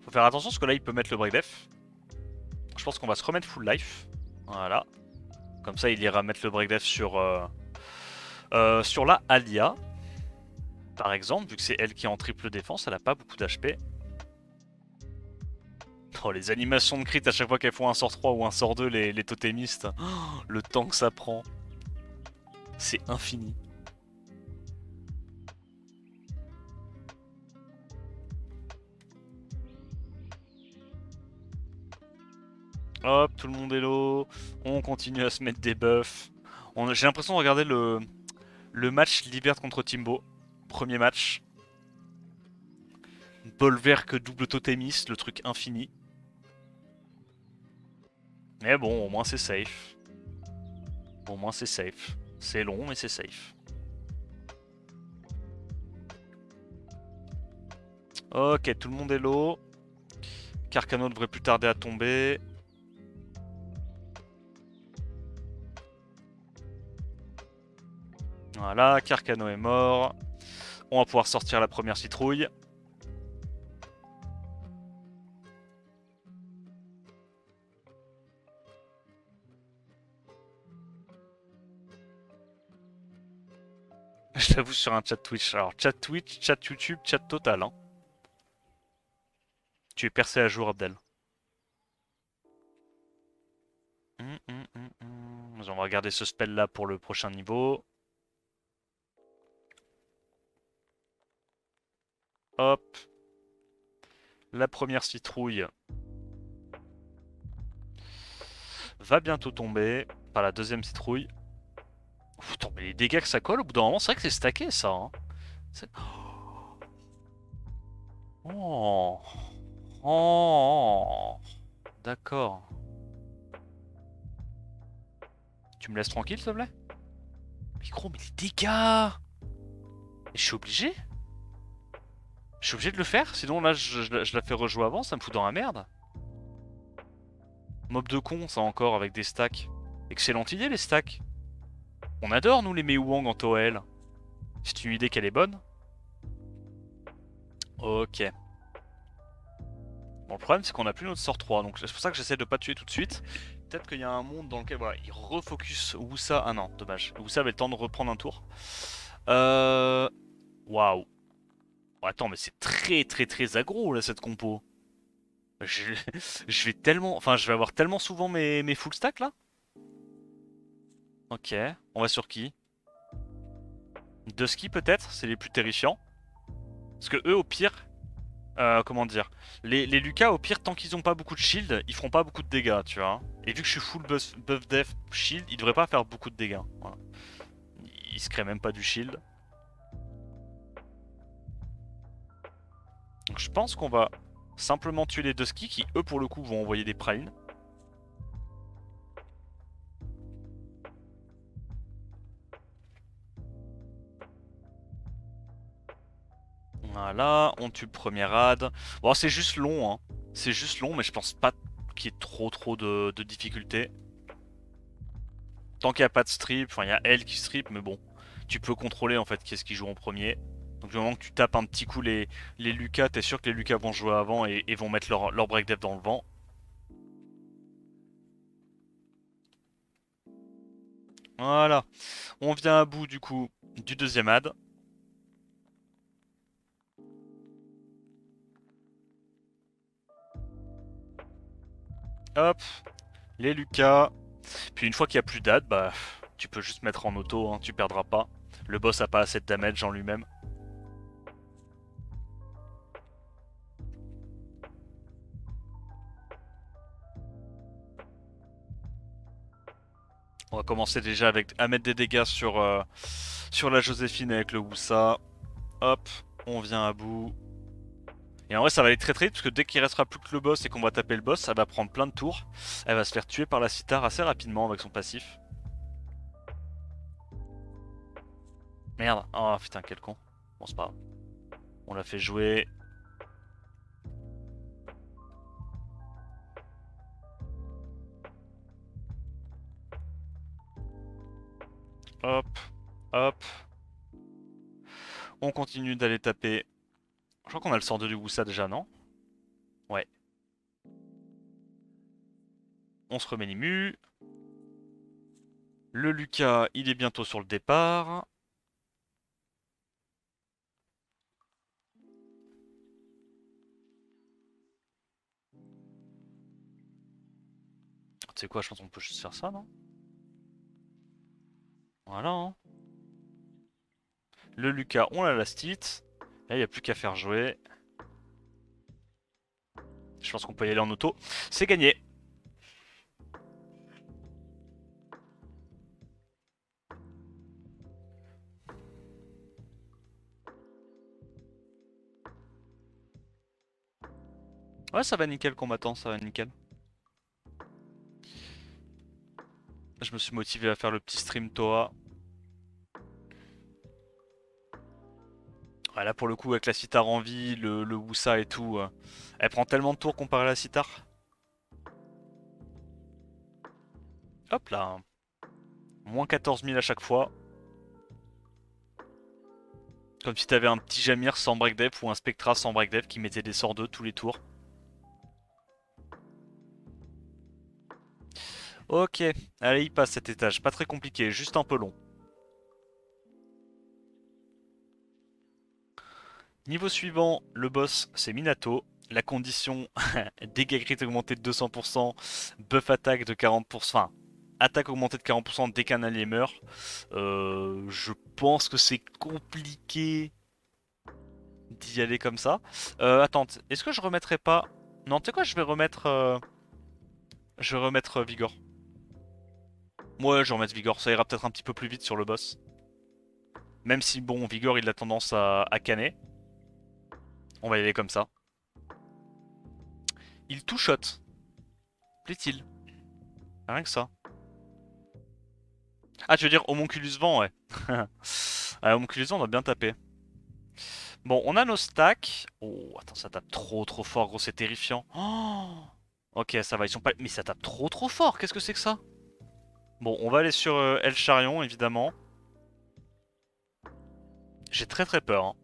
Speaker 1: Faut faire attention parce que là, il peut mettre le break def. Je pense qu'on va se remettre full life. Voilà. Comme ça, il ira mettre le break def sur la Alia. Par exemple, vu que c'est elle qui est en triple défense, elle a pas beaucoup d'HP. Oh, les animations de crit à chaque fois qu'elles font un sort 3 ou un sort 2, les totémistes. Oh, le temps que ça prend. C'est infini. Hop, tout le monde est low. On continue à se mettre des buffs. J'ai l'impression de regarder le match Libert contre Timbo. Premier match. Bolverk double totémiste, le truc infini. Mais bon, au moins c'est safe. Au moins c'est safe. C'est long mais c'est safe. Ok, tout le monde est low. Carcano devrait plus tarder à tomber. Voilà, Carcano est mort. On va pouvoir sortir la première citrouille. Je t'avoue sur un chat Twitch. Alors, chat Twitch, chat YouTube, chat total. Hein. Tu es percé à jour, Abdel. On va regarder ce spell là pour le prochain niveau. Hop. La première citrouille va bientôt tomber. Par la deuxième citrouille. Putain, mais les dégâts que ça colle au bout d'un moment, c'est vrai que c'est stacké ça. Hein. Oh. Oh. D'accord. Tu me laisses tranquille, s'il te plaît? Mais gros, mais les dégâts! Et je suis obligé? Je suis obligé de le faire? Sinon, là, je la fais rejouer avant, ça me fout dans la merde. Mob de con, ça encore, avec des stacks. Excellente idée, les stacks. On adore, nous, les Meiwang en Toel. C'est une idée qu'elle est bonne. Ok. Bon, le problème, c'est qu'on a plus notre sort 3, donc c'est pour ça que j'essaie de pas tuer tout de suite. Peut-être qu'il y a un monde dans lequel, voilà, il refocus Wusa. Ah non, dommage. Wusa avait le temps de reprendre un tour. Waouh. Oh, attends, mais c'est très très très aggro, là, cette compo. Je, je vais tellement... Enfin, je vais avoir tellement souvent mes full stack, là. Ok. On va sur qui? Dusky, peut-être? C'est les plus terrifiants. Parce que eux, au pire... comment dire? Les Lucas, au pire, tant qu'ils ont pas beaucoup de shield, ils feront pas beaucoup de dégâts, tu vois. Et vu que je suis full buff def shield, ils devraient pas faire beaucoup de dégâts. Voilà. Ils se créent même pas du shield. Donc je pense qu'on va simplement tuer les Dusky qui, eux, pour le coup, vont envoyer des pralines. Voilà, on tue le premier rad. Bon, c'est juste long, hein. C'est juste long, mais je pense pas qu'il y ait trop de difficultés. Tant qu'il n'y a pas de strip, enfin il y a elle qui strip, mais bon, tu peux contrôler en fait qu'est-ce qui joue en premier. Donc du moment que tu tapes un petit coup les Lucas, t'es sûr que les Lucas vont jouer avant et vont mettre leur break dev dans le vent. Voilà, on vient à bout du coup du deuxième ad. Hop, les Lucas. Puis une fois qu'il n'y a plus d'ad, bah tu peux juste mettre en auto, hein, tu perdras pas. Le boss a pas assez de damage en lui-même. On va commencer déjà à mettre des dégâts sur la Joséphine avec le Wusa. Hop, on vient à bout. Et en vrai, ça va aller très très vite parce que dès qu'il restera plus que le boss et qu'on va taper le boss, elle va prendre plein de tours. Elle va se faire tuer par la Citar assez rapidement avec son passif. Merde. Oh putain, quel con. Bon, c'est pas grave. On l'a fait jouer. Hop, hop. On continue d'aller taper. Je crois qu'on a le sort de Lugusa déjà, non? Ouais. On se remet Limu. Le Lucas, il est bientôt sur le départ. Tu sais quoi, je pense qu'on peut juste faire ça, non? Voilà, hein. Le Lucas, on l'a lastite. Là, il n'y a plus qu'à faire jouer. Je pense qu'on peut y aller en auto. C'est gagné. Ouais, ça va nickel, combattant, ça va nickel. je me suis motivé à faire le petit stream Toa. Ouais, là pour le coup avec la Citar en vie, le Wusa et tout, elle prend tellement de tours comparé à la Citar. Hop là. Moins 14 000 à chaque fois. Comme si t'avais un petit Jamir sans breakdef ou un Spectra sans breakdef qui mettait des sorts 2 tous les tours. Ok, allez il passe cet étage, pas très compliqué, juste un peu long. Niveau suivant, le boss c'est Minato. La condition, dégâts crit augmenté de 200%, buff attaque de 40%, enfin, attaque augmentée de 40% dès qu'un allié meurt. Je pense que c'est compliqué d'y aller comme ça. Attends, est-ce que je remettrai pas... Non, tu sais quoi, je vais remettre... Je vais remettre Vigor. Ouais, je vais remettre Vigor, ça ira peut-être un petit peu plus vite sur le boss. Même si, bon, Vigor il a tendance à canner. On va y aller comme ça. Il two-shot. Plaît-il? Rien que ça. Ah, tu veux dire Homunculus Vent, ouais. Homunculus Vent, on a bien tapé. Bon, on a nos stacks. Oh, attends, ça tape trop fort, gros, c'est terrifiant. Oh, ok, ça va, ils sont pas... Mais ça tape trop fort, qu'est-ce que c'est que ça? Bon, on va aller sur El Charion, évidemment. J'ai très peur, hein.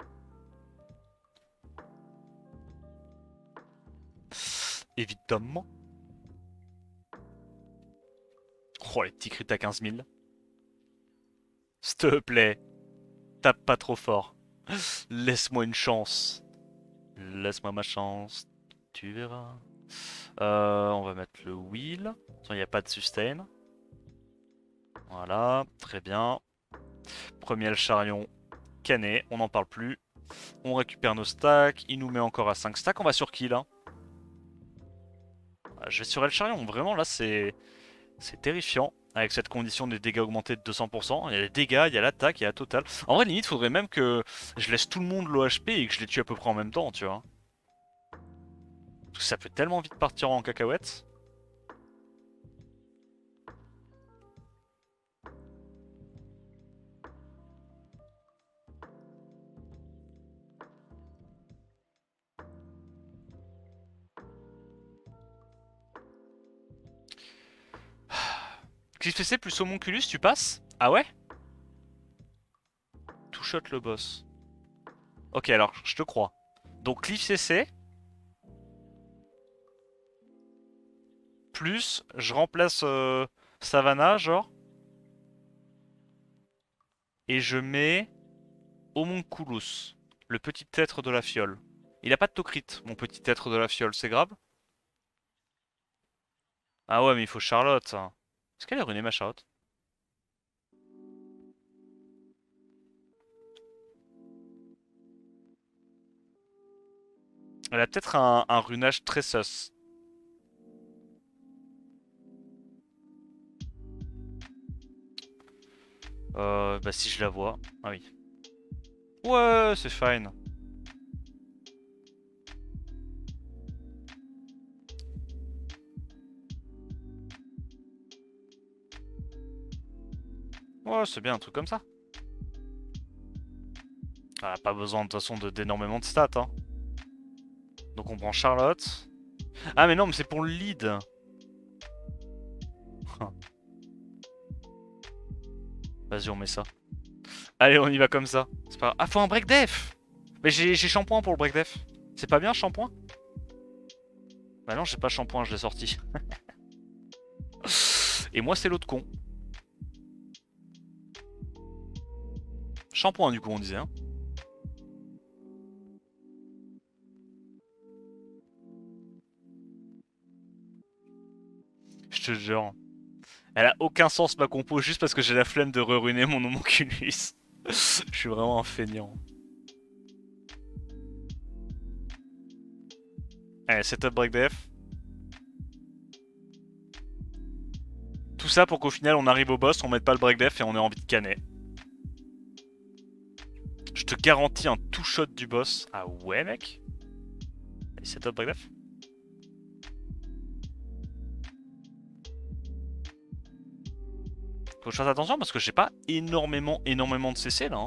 Speaker 1: Évidemment. Oh, les petits crits à 15 000. S'il te plaît, tape pas trop fort. Laisse-moi une chance. Laisse-moi ma chance. Tu verras. On va mettre le wheel. Il n'y a pas de sustain. Voilà, très bien. Premier El Charion cané, on n'en parle plus. On récupère nos stacks, il nous met encore à 5 stacks. On va sur qui là? Je vais sur El Charion, vraiment là c'est terrifiant. Avec cette condition des dégâts augmentés de 200%. Il y a les dégâts, il y a l'attaque, il y a la totale. En vrai limite faudrait même que je laisse tout le monde l'OHP et que je les tue à peu près en même temps, tu vois. Parce que ça peut tellement vite partir en cacahuète. Cliff CC plus Homunculus, tu passes? Ah ouais? Two shot le boss. Ok alors, je te crois. Donc Cliff CC, plus je remplace Savannah, genre, et je mets Homunculus, le petit être de la fiole. Il a pas de Tokrit, mon petit être de la fiole, c'est grave? Ah ouais, mais il faut Charlotte. Est-ce qu'elle est runée ma Charlotte? Elle a peut-être un runage très sus. Bah si je la vois. Ah oui. Ouais, c'est fine. Ouais, c'est bien un truc comme ça. Elle a pas besoin de toute façon d'énormément de stats, hein. Donc on prend Charlotte. Ah mais non, mais c'est pour le lead. Vas-y, on met ça. Allez, on y va comme ça. C'est pas... Ah, faut un break def. Mais j'ai shampoing pour le break def. C'est pas bien, shampoing? Bah non, j'ai pas shampoing, je l'ai sorti. Et moi, c'est l'autre con. Shampoing, du coup, on disait, hein. Je te jure. Elle a aucun sens, ma compo, juste parce que j'ai la flemme de re-ruiner mon homunculus. Je suis vraiment un feignant. Allez, setup break def. Tout ça pour qu'au final, on arrive au boss, on mette pas le break def et on ait envie de canner. Je te garantis un two-shot du boss. Ah ouais, mec? Allez, setup break def. Faut que je fasse attention parce que j'ai pas énormément de CC là. Hein.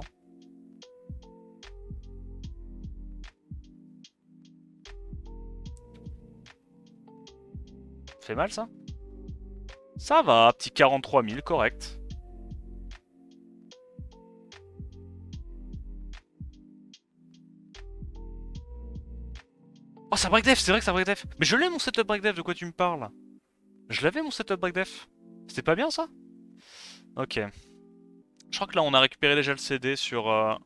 Speaker 1: Fait mal ça? Ça va, petit 43 000, correct. Oh, ça break def, c'est vrai que ça break def. Mais je l'ai mon setup break def, de quoi tu me parles? Je l'avais mon setup break def. C'était pas bien ça? Ok. Je crois que là on a récupéré déjà le CD sur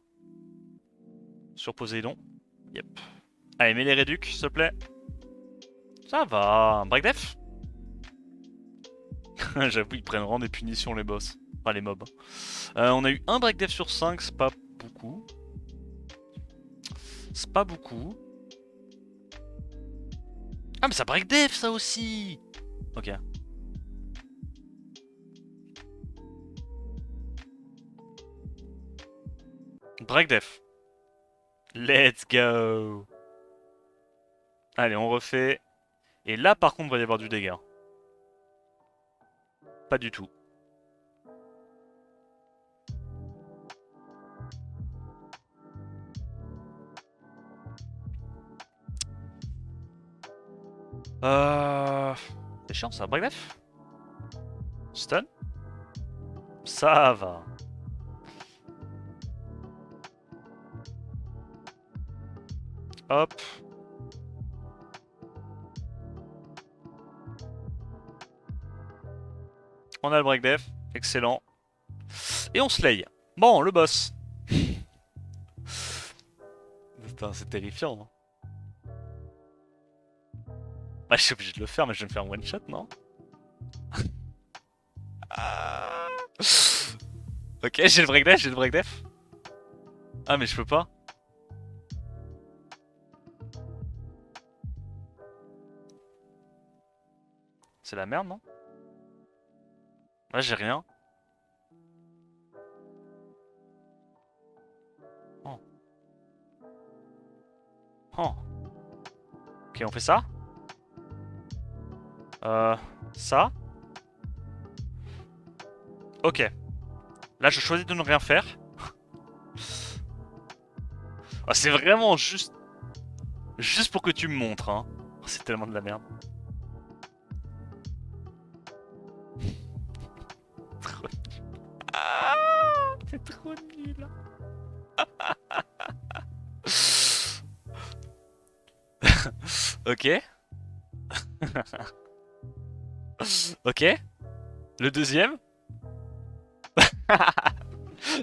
Speaker 1: Poséidon. Yep. Allez, mets les réducs, s'il te plaît. Ça va. Break def? J'avoue, ils prennent vraiment des punitions les boss. Enfin, les mobs. On a eu un break def sur 5, c'est pas beaucoup. C'est pas beaucoup. Ah, mais ça break def ça aussi! Ok. Break def. Let's go! Allez, on refait. Et là, par contre, il va y avoir du dégât. Pas du tout. C'est chiant ça. Break def? Stun? Ça va. Hop. On a le break def. Excellent. Et on slay. Bon, le boss. Putain, c'est terrifiant. Hein. Ah, je suis obligé de le faire, mais je vais me faire un one shot, non? Ah. Ok, j'ai le break def, j'ai le break def. Ah, mais je peux pas. C'est la merde, non? Là, j'ai rien. Oh. Oh. Ok, on fait ça. Ça. Ok. Là, je choisis de ne rien faire. Ah, c'est vraiment juste... Juste pour que tu me montres, hein. Oh, c'est tellement de la merde. Trop nul. Ah, c'est trop nul. Ok. Ok. Le deuxième.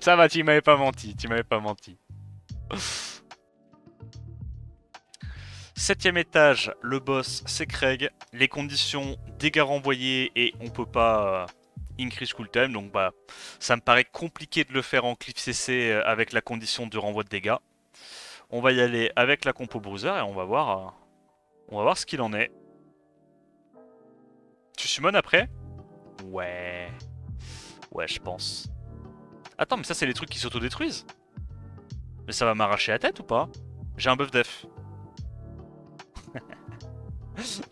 Speaker 1: Ça va, tu m'avais pas menti, tu m'avais pas menti. Septième étage, le boss c'est Craig. Les conditions, dégâts renvoyés et on peut pas increase cooltime. Donc bah ça me paraît compliqué de le faire en cliff CC avec la condition de renvoi de dégâts. On va y aller avec la compo bruiser et on va voir ce qu'il en est. Tu summon après? Ouais. Ouais, je pense. Attends, mais ça c'est les trucs qui s'autodétruisent? Mais ça va m'arracher la tête ou pas? J'ai un buff def.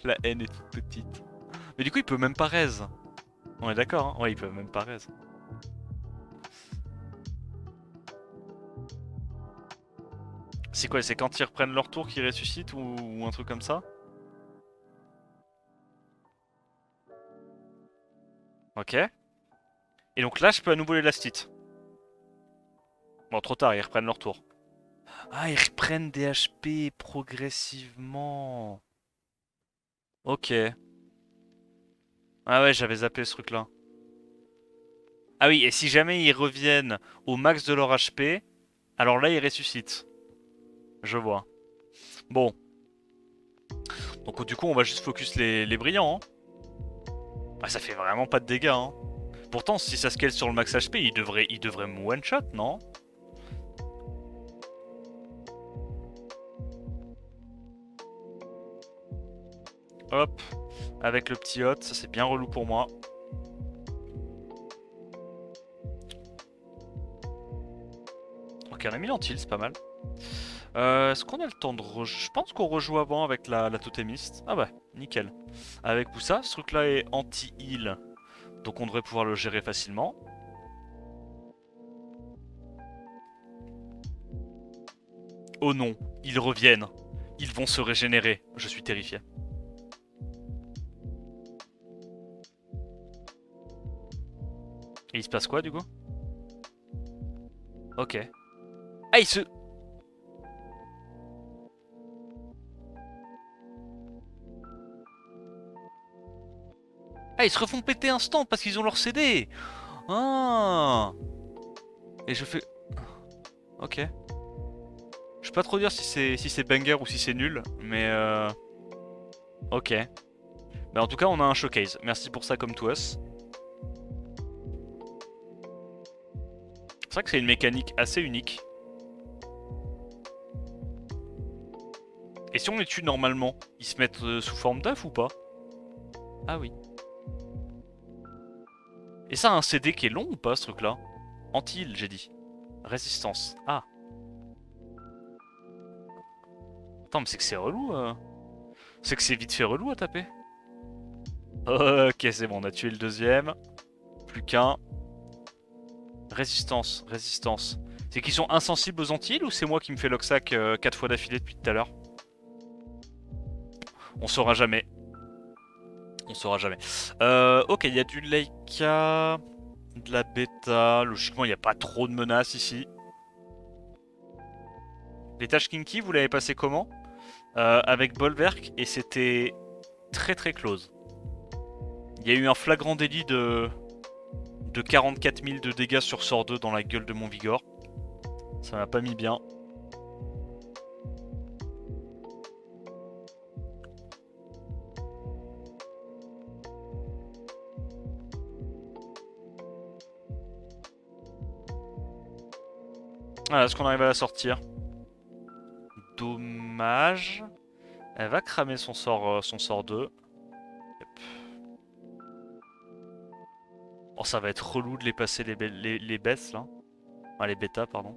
Speaker 1: La haine est toute petite. Mais du coup, il peut même pas raise. On est d'accord, hein? Ouais, il peut même pas raise. C'est quoi? C'est quand ils reprennent leur tour qu'ils ressuscitent ou un truc comme ça? Ok. Et donc là, je peux à nouveau l'élastite. Bon, trop tard, ils reprennent leur tour. Ah, ils reprennent des HP progressivement. Ok. Ah ouais, j'avais zappé ce truc-là. Ah oui, et si jamais ils reviennent au max de leur HP, alors là, ils ressuscitent. Je vois. Bon. Donc du coup, on va juste focus les brillants. Hein. Ah, ça fait vraiment pas de dégâts. Hein. Pourtant, si ça scale sur le max HP, il devrait me one-shot, non? Hop. Avec le petit hot, ça c'est bien relou pour moi. Ok, on a mis l'antil, c'est pas mal. Est-ce qu'on a le temps de Je pense qu'on rejoue avant avec la totémiste. Ah bah, nickel. Avec Boussa, ce truc là est anti-heal. Donc on devrait pouvoir le gérer facilement. Oh non, ils reviennent. Ils vont se régénérer. Je suis terrifié. Et il se passe quoi du coup? Ok. Ah, il se... Ah, ils se refont péter instant parce qu'ils ont leur CD. Ah. Et je fais... Ok. Je peux pas trop dire si c'est banger ou si c'est nul, mais ok. Mais en tout cas, on a un showcase. Merci pour ça, comme to us. C'est vrai que c'est une mécanique assez unique. Et si on les tue normalement, ils se mettent sous forme d'œuf ou pas? Ah oui. Et ça a un CD qui est long ou pas, ce truc-là? Anti-heal, j'ai dit. Résistance. Ah. Attends, mais c'est que c'est relou. C'est que c'est vite fait relou à taper. Ok, c'est bon, on a tué le deuxième. Plus qu'un. Résistance, résistance. C'est qu'ils sont insensibles aux anti-heal ou c'est moi qui me fais Locksack 4 fois d'affilée depuis tout à l'heure? On saura jamais. On saura jamais. Ok, il y a du Leica, de la bêta. Logiquement, il n'y a pas trop de menaces ici. Les tâches Kinky, vous l'avez passé comment? Avec Bolverk et c'était très très close. Il y a eu un flagrant délit de 44 000 de dégâts sur sort 2 dans la gueule de mon Vigor. Ça m'a pas mis bien. Voilà, est-ce qu'on arrive à la sortir? Dommage. Elle va cramer son sort 2. Yep. Oh, ça va être relou de les passer les baisses là. Enfin, les bêtas, pardon.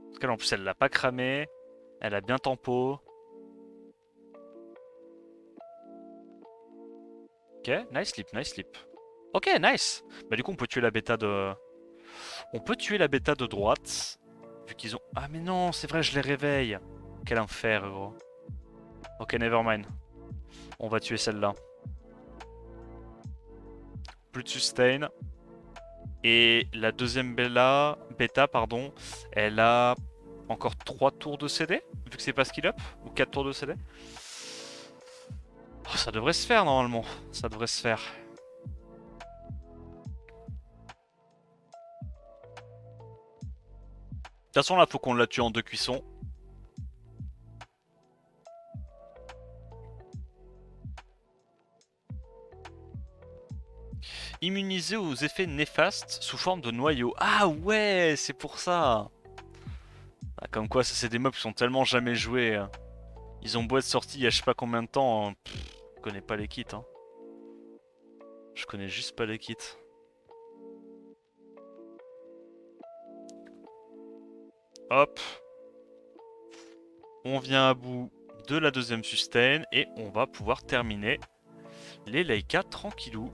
Speaker 1: Parce qu'elle en plus elle l'a pas cramé. Elle a bien tempo. Ok, nice sleep, nice sleep. Ok, nice. Bah du coup on peut tuer la bêta de... On peut tuer la bêta de droite. Vu qu'ils ont... Ah mais non, c'est vrai, je les réveille. Quel enfer, gros. Ok, nevermind. On va tuer celle-là. Plus de sustain. Et la deuxième bêta, pardon, elle a encore 3 tours de CD, vu que c'est pas skill up, ou 4 tours de CD. Oh, ça devrait se faire normalement, ça devrait se faire. De toute façon là, faut qu'on la tue en 2 cuissons. Immunisé aux effets néfastes sous forme de noyau. Ah ouais, c'est pour ça. Ah, comme quoi, ça c'est des mobs qui sont tellement jamais joués. Ils ont beau être sortis il y a je sais pas combien de temps. Hein. Je connais pas les kits. Hein. Je connais juste pas les kits. Hop. On vient à bout de la deuxième sustain et on va pouvoir terminer les Leica tranquillou.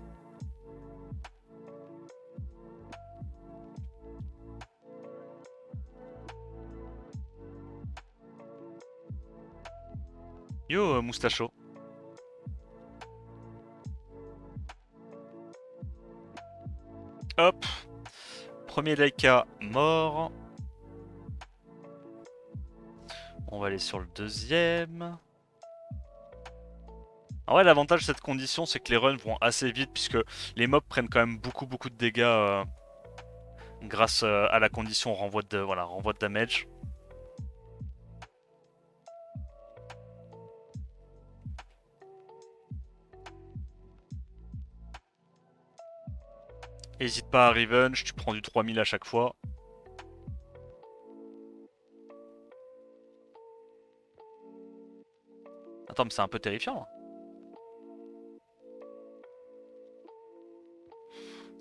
Speaker 1: Yo, moustacho. Hop. Premier Leica mort. On va aller sur le deuxième. En vrai, l'avantage de cette condition, c'est que les runs vont assez vite puisque les mobs prennent quand même beaucoup de dégâts grâce à la condition renvoi renvoi de damage. Hésite pas à revenge, tu prends du 3000 à chaque fois. Attends, mais c'est un peu terrifiant là.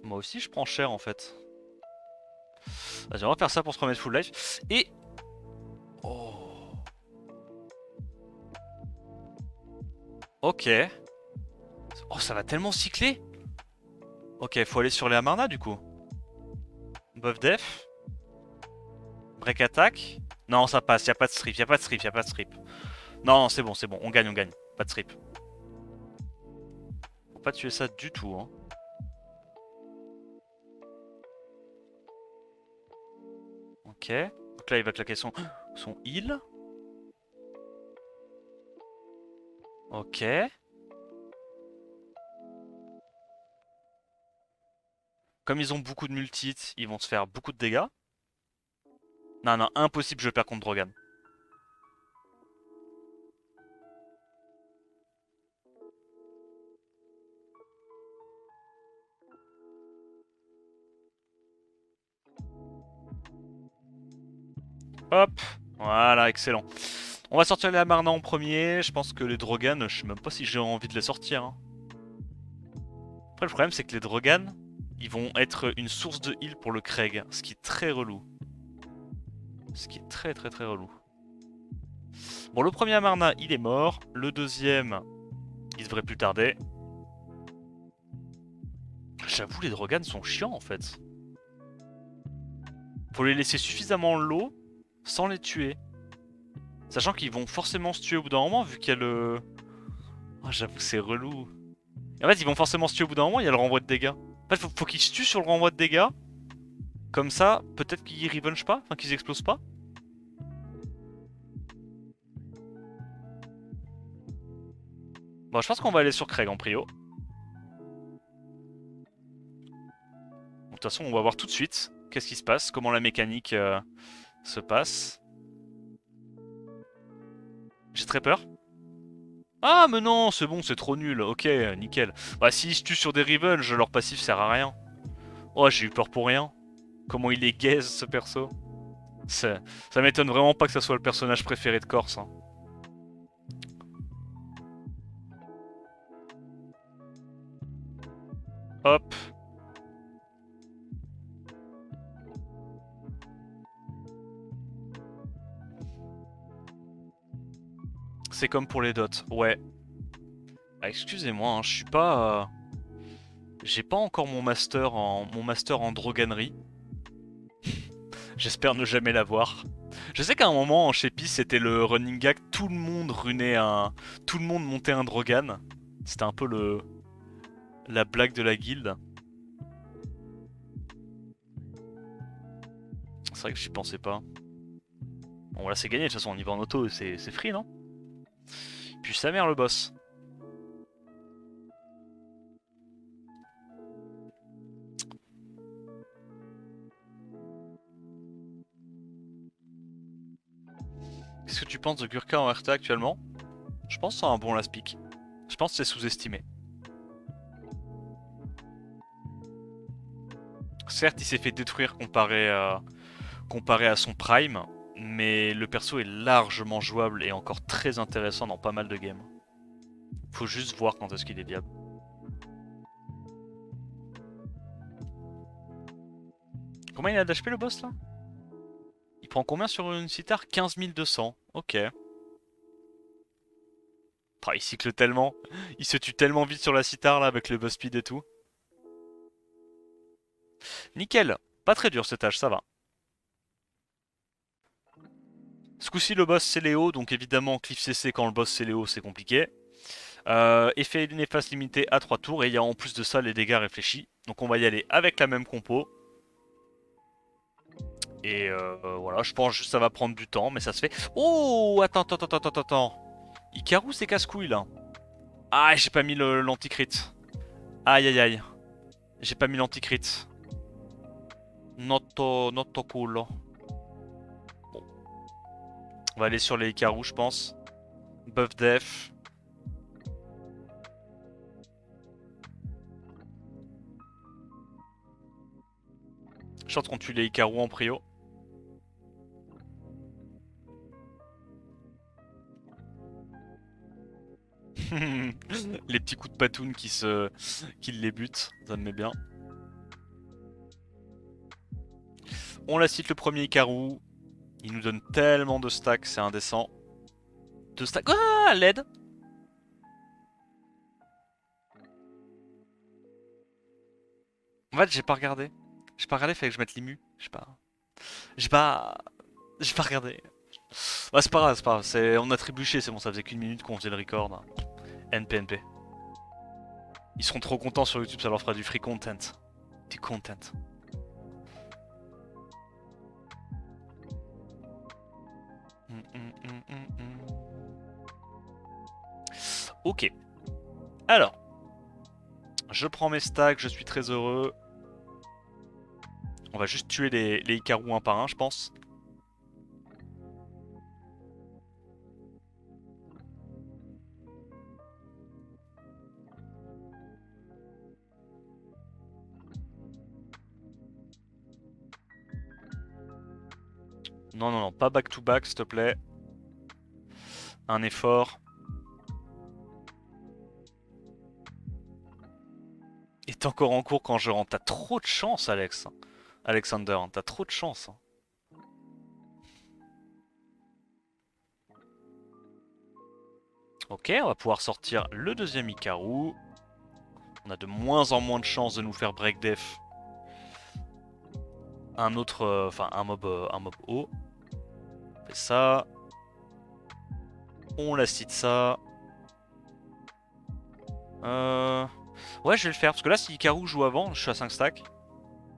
Speaker 1: Moi aussi je prends cher en fait. Vas-y, on va faire ça pour se remettre full life. Et... Oh. Ok. Oh, ça va tellement cycler. Ok, faut aller sur les Amarna du coup. Buff def. Break attack. Non, ça passe, y a pas de strip, y a pas de strip, y a pas de strip. Non, non, c'est bon, on gagne, on gagne. Pas de strip. Faut pas tuer ça du tout, hein. Ok. Donc là, il va claquer son heal. Ok. Comme ils ont beaucoup de multi-hits, ils vont se faire beaucoup de dégâts. Non, non, impossible, je perds contre Drogan. Hop. Voilà, excellent. On va sortir les Amarna en premier. Je pense que les Drogan, je sais même pas si j'ai envie de les sortir, hein. Après, le problème, c'est que les Drogan, ils vont être une source de heal pour le Craig, ce qui est très relou. Ce qui est très très très relou. Bon, le premier Amarna, il est mort. Le deuxième, il devrait plus tarder. J'avoue, les Drogan sont chiants en fait. Faut les laisser suffisamment low sans les tuer. Sachant qu'ils vont forcément se tuer au bout d'un moment vu qu'il y a le... Oh, j'avoue, c'est relou. Et en fait, ils vont forcément se tuer au bout d'un moment, il y a le renvoi de dégâts. En fait, faut qu'ils se tuent sur le renvoi de dégâts. Comme ça, peut-être qu'ils revenge pas, enfin qu'ils explosent pas. Bon, je pense qu'on va aller sur Craig en prio. De toute façon, on va voir tout de suite qu'est-ce qui se passe, comment la mécanique se passe. J'ai très peur. Ah, mais non, c'est bon, c'est trop nul. Ok, nickel. Bah, s'ils se tuent sur des revenge, leur passif sert à rien. Oh, j'ai eu peur pour rien. Comment il est gaze, ce perso. Ça m'étonne vraiment pas que ça soit le personnage préféré de Corse, hein. Hop. C'est comme pour les dots, ouais. Ah, excusez-moi, hein, je suis pas... J'ai pas encore mon master en droganerie. J'espère ne jamais l'avoir. Je sais qu'à un moment, chez PIS, c'était le running gag, tout le monde runait un... Tout le monde montait un drogan. C'était un peu la blague de la guilde. C'est vrai que j'y pensais pas. Bon, voilà, c'est gagné, de toute façon, on y va en auto, c'est free, non? Puis sa mère, le boss. Qu'est-ce que tu penses de Gurka en RTA actuellement? Je pense que c'est un bon last pick. Je pense que c'est sous-estimé. Certes, il s'est fait détruire comparé à son prime, mais le perso est largement jouable et encore très intéressant dans pas mal de games. Faut juste voir quand est-ce qu'il est viable. Combien il a d'HP le boss là? Il prend combien sur une sitar? 15 200. Ok. Ah, il cycle tellement. Il se tue tellement vite sur la sitar là avec le boss speed et tout. Nickel. Pas très dur cet âge, ça va. Ce coup-ci le boss c'est Léo, donc évidemment cliff CC quand le boss c'est Léo c'est compliqué. Effet néfaste limité à 3 tours et il y a en plus de ça les dégâts réfléchis. Donc on va y aller avec la même compo. Et voilà, je pense juste que ça va prendre du temps, mais ça se fait. Oh, attends. Ikaru c'est casse-couille là. Ah, j'ai pas mis l'anti-crit. Aïe aïe aïe. J'ai pas mis l'anti-crit. Not cool. Bon. On va aller sur les Ikaru, je pense. Buff def. Je pense qu'on tue les Ikaru en prio. Les petits coups de patoun qui les butent, ça me met bien. On la cite le premier Ikaru. Il nous donne tellement de stacks, c'est indécent. De stacks. Ah, l'aide. En fait, j'ai pas regardé. J'ai pas regardé, fallait que je mette l'IMU. J'ai pas. J'ai pas. J'ai pas regardé. Ouais, c'est pas grave, c'est pas grave. On a trébuché, c'est bon, ça faisait qu'une minute qu'on faisait le record. NPNP. Ils seront trop contents sur YouTube, ça leur fera du free content. Du content. Ok. Alors. Je prends mes stacks, je suis très heureux. On va juste tuer les Icarus un par un, je pense. Non, non, non, pas back-to-back, s'il te plaît. Un effort. Est encore en cours quand je rentre. T'as trop de chance, Alex. Alexander, t'as trop de chance. Ok, on va pouvoir sortir le deuxième Ikaru. On a de moins en moins de chances de nous faire break def. Un autre, enfin un mob haut. On fait ça. On la cite ça. Ouais, je vais le faire. Parce que là, si Ikaru joue avant, je suis à 5 stacks.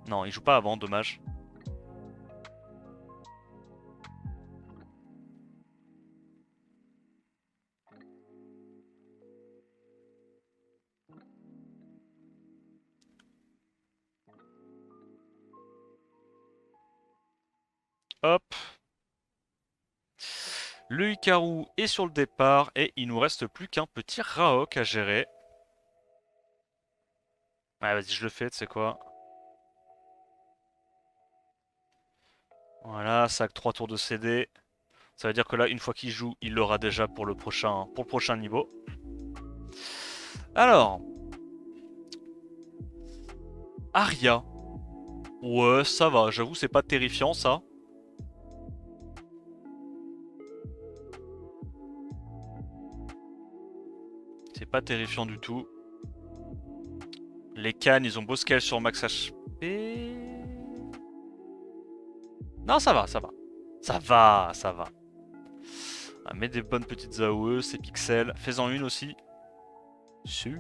Speaker 1: Non, il joue pas avant, dommage. Hop. Le Ikaru est sur le départ et il nous reste plus qu'un petit Raok à gérer. Ouais, vas-y, je le fais, tu sais quoi. Voilà, sac 3 tours de CD. Ça veut dire que là, une fois qu'il joue, il l'aura déjà pour le prochain niveau. Alors, Aria. Ouais, ça va, j'avoue, c'est pas terrifiant ça. C'est pas terrifiant du tout. Les cannes, ils ont beau scale sur max HP. Non, ça va, ça va. Ça va, ça va. Ah, mets des bonnes petites AOE, c'est pixels. Fais-en une aussi. Su.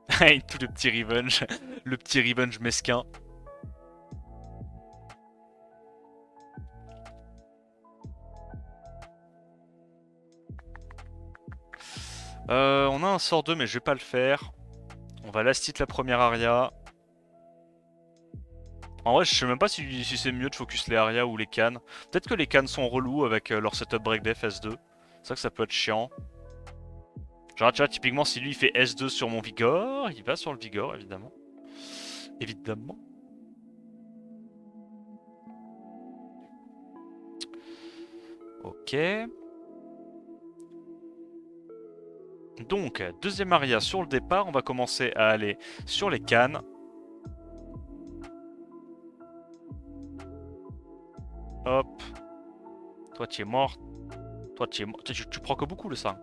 Speaker 1: Tout le petit revenge. Le petit revenge mesquin. On a un sort 2, mais je vais pas le faire. On va last hit la première aria. En vrai, je sais même pas si c'est mieux de focus les Aria ou les cannes. Peut-être que les cannes sont relous avec leur setup break def S2. C'est vrai que ça peut être chiant. Genre, tu vois, typiquement, si lui il fait S2 sur mon Vigor, il va sur le Vigor, évidemment. Évidemment. Ok. Donc, deuxième aria sur le départ. On va commencer à aller sur les cannes. Hop. Toi, tu es mort. Toi, tu es mort. Tu prends que beaucoup, le sang.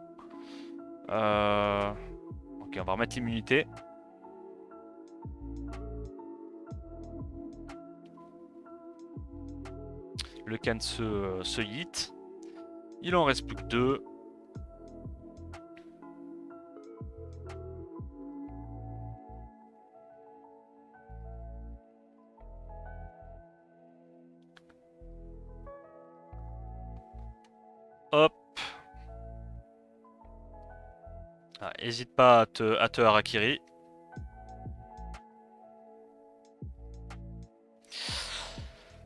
Speaker 1: Ok, on va remettre l'immunité. Le can se hit. Il en reste plus que 2. Hop. Ah, hésite pas à te harakiri.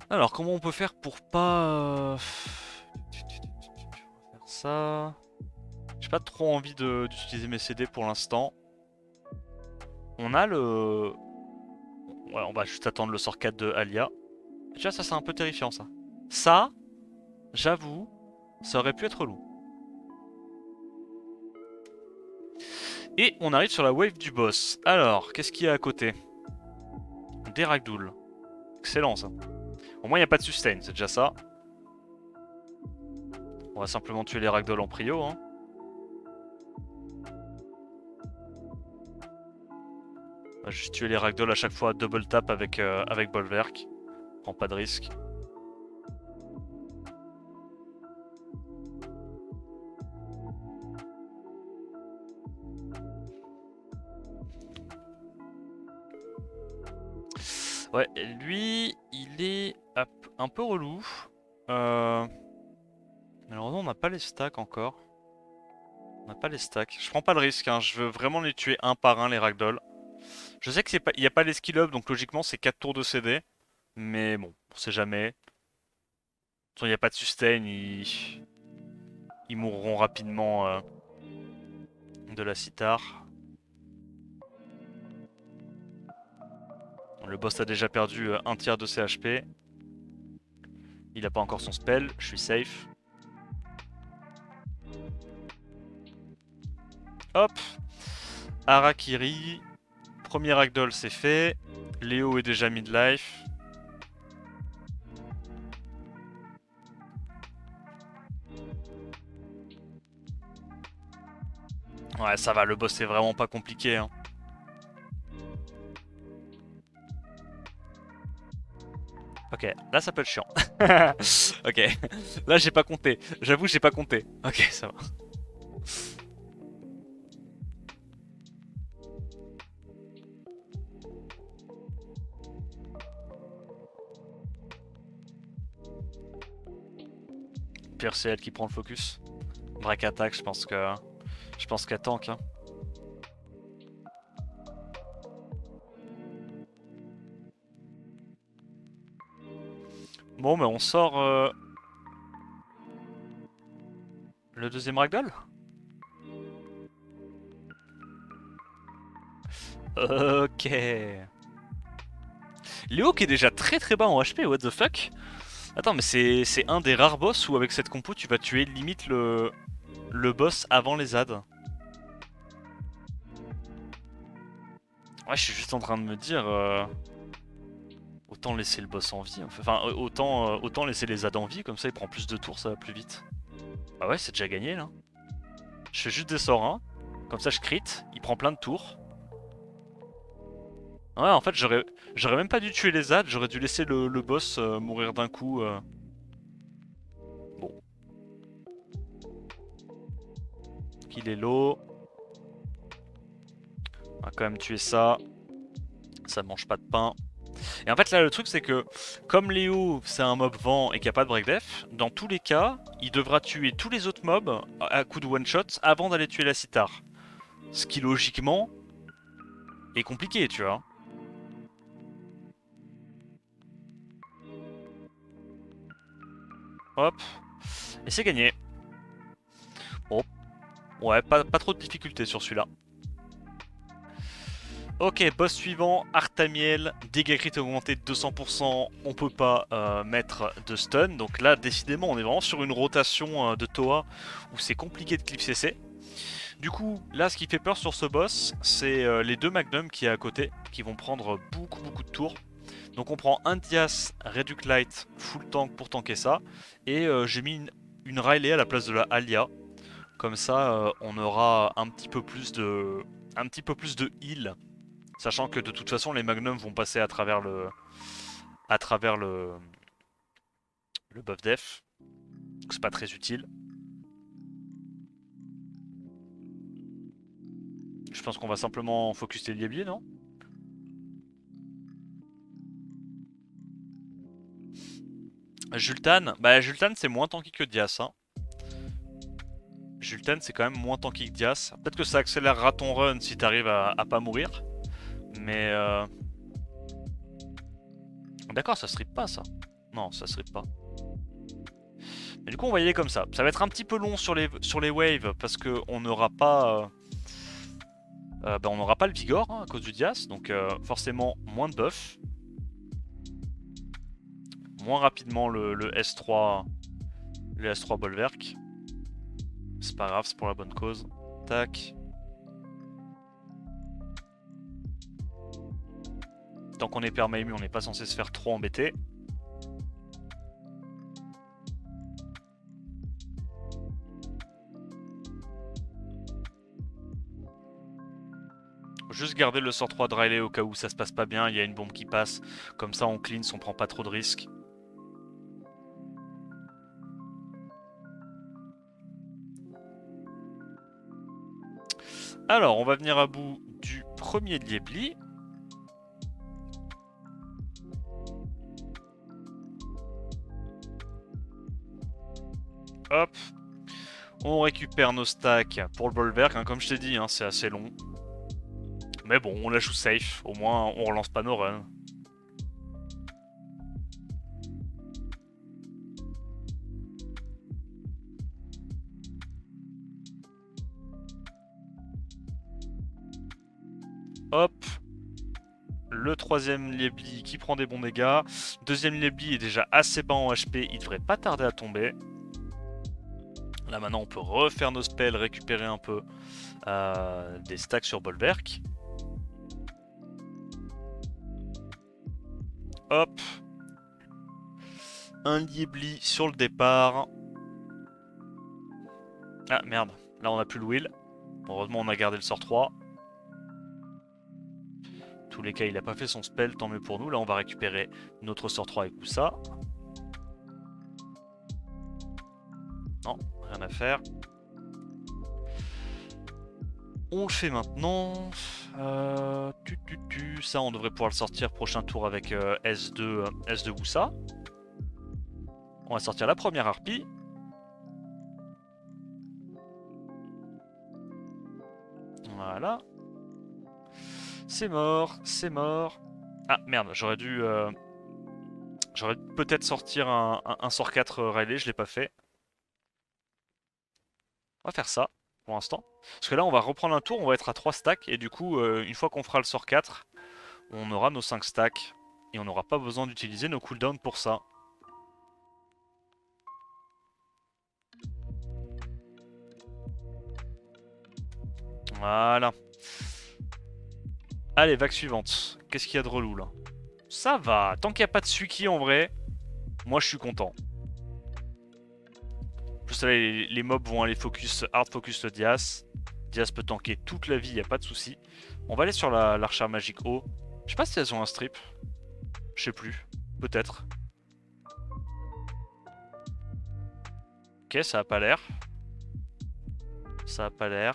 Speaker 1: Alors, comment on peut faire pour pas... faire ça... J'ai pas trop envie d'utiliser mes CD pour l'instant. On a le... Ouais, on va juste attendre le sort 4 de Alia. Tu vois, ça c'est un peu terrifiant ça. Ça, j'avoue, ça aurait pu être relou. Et on arrive sur la wave du boss. Alors, qu'est-ce qu'il y a à côté? Des ragdoll. Excellent ça. Au moins il n'y a pas de sustain, c'est déjà ça. On va simplement tuer les ragdoll en prio. Hein. On va juste tuer les ragdoll à chaque fois, double tap avec Bolverk. Prends pas de risque. Ouais, lui, il est un peu relou. Malheureusement, on n'a pas les stacks encore. On n'a pas les stacks. Je prends pas le risque, hein. Je veux vraiment les tuer un par un, les ragdoll. Je sais qu'il n'y a pas les skill up, donc logiquement, c'est 4 tours de CD. Mais bon, on sait jamais. De toute façon, il n'y a pas de sustain, ils mourront rapidement de la sitar. Le boss a déjà perdu un tiers de ses HP. Il a pas encore son spell, je suis safe. Hop, Harakiri. Premier ragdoll c'est fait. Léo est déjà midlife. Ouais, ça va, le boss est vraiment pas compliqué, hein. Ok, là ça peut être chiant. Ok, là j'ai pas compté. J'avoue, j'ai pas compté. Ok, ça va. Pire, c'est elle qui prend le focus. Break attack, je pense qu'elle tank, hein. Bon, mais on sort le deuxième ragdoll. Ok. Léo qui est déjà très très bas en HP, what the fuck? Attends, mais c'est un des rares boss où avec cette compo tu vas tuer limite le boss avant les adds. Ouais, je suis juste en train de me dire... autant laisser le boss en vie. Enfin, autant laisser les adds en vie, comme ça il prend plus de tours, ça va plus vite. Bah ouais, c'est déjà gagné là. Je fais juste des sorts 1, comme ça je crit, il prend plein de tours. Ouais, en fait, j'aurais même pas dû tuer les adds, j'aurais dû laisser le boss mourir d'un coup. Bon. Il est low. On va quand même tuer ça. Ça mange pas de pain. Et en fait, là, le truc, c'est que comme Léo, c'est un mob vent et qu'il n'y a pas de break def, dans tous les cas, il devra tuer tous les autres mobs à coup de one shot avant d'aller tuer la sitar. Ce qui, logiquement, est compliqué, tu vois. Hop. Et c'est gagné. Bon. Ouais, pas trop de difficultés sur celui-là. Ok, boss suivant, Artamiel, dégâts crit augmenté de 200%, on peut pas mettre de stun, donc là décidément on est vraiment sur une rotation de Toa où c'est compliqué de clip CC. Du coup, là ce qui fait peur sur ce boss, c'est les deux Magnum qui est à côté, qui vont prendre beaucoup de tours. Donc on prend un Dias Reduc Light full tank pour tanker ça, et j'ai mis une Riley à la place de la Alia. Comme ça on aura un petit peu plus de heal. Sachant que de toute façon les magnums vont passer à travers le buff def. Donc c'est pas très utile. Je pense qu'on va simplement focus les liébiers, non? Jultan, bah Jultan c'est moins tanky que Dias, hein. Jultan c'est quand même moins tanky que Dias. Peut-être que ça accélérera ton run si t'arrives à pas mourir. Mais d'accord, ça se rip pas ça. Non, ça se rip pas. Mais du coup on va y aller comme ça. Ça va être un petit peu long sur les waves parce qu'on n'aura pas... bah, on n'aura pas le Vigor hein, à cause du Dias, donc forcément moins de buff. Moins rapidement le S3 Bolverk. C'est pas grave, c'est pour la bonne cause. Tac. Tant qu'on est permaému, on n'est pas censé se faire trop embêter. juste garder le sort 3 de Riley au cas où ça se passe pas bien, il y a une bombe qui passe. Comme ça on cleanse, on prend pas trop de risques. Alors, on va venir à bout du premier Liebli. Hop. On récupère nos stacks pour le Bolverk. Hein, comme je t'ai dit, hein, c'est assez long. Mais bon, on la joue safe. Au moins, on relance pas nos runs. Hop. Le troisième Liebli qui prend des bons dégâts. Deuxième Liebli est déjà assez bas en HP. Il devrait pas tarder à tomber. Là maintenant on peut refaire nos spells, récupérer un peu des stacks sur Bolverk. Hop. Un Liebli sur le départ. Ah merde, là on a plus le will. Heureusement on a gardé le sort 3. Dans tous les cas il a pas fait son spell, tant mieux pour nous. Là on va récupérer notre sort 3 avec ça. Non, rien à faire. On le fait maintenant. Ça, on devrait pouvoir le sortir prochain tour avec S2 Woussa. On va sortir la première harpie. Voilà. C'est mort, c'est mort. Ah merde, j'aurais peut-être sortir un sort 4 Riley, je l'ai pas fait. On va faire ça pour l'instant. Parce que là, on va reprendre un tour, on va être à 3 stacks. Et du coup, une fois qu'on fera le sort 4, on aura nos 5 stacks. Et on n'aura pas besoin d'utiliser nos cooldowns pour ça. Voilà. Allez, vague suivante. Qu'est-ce qu'il y a de relou là? Ça va. Tant qu'il n'y a pas de Suki en vrai, moi je suis content. En plus là, les mobs vont aller focus, hard focus le Dias. Dias peut tanker toute la vie, il n'y a pas de souci. On va aller sur l'archère magique haut. Je sais pas si elles ont un strip. Je sais plus. Peut-être. Ok, ça a pas l'air. Ça a pas l'air.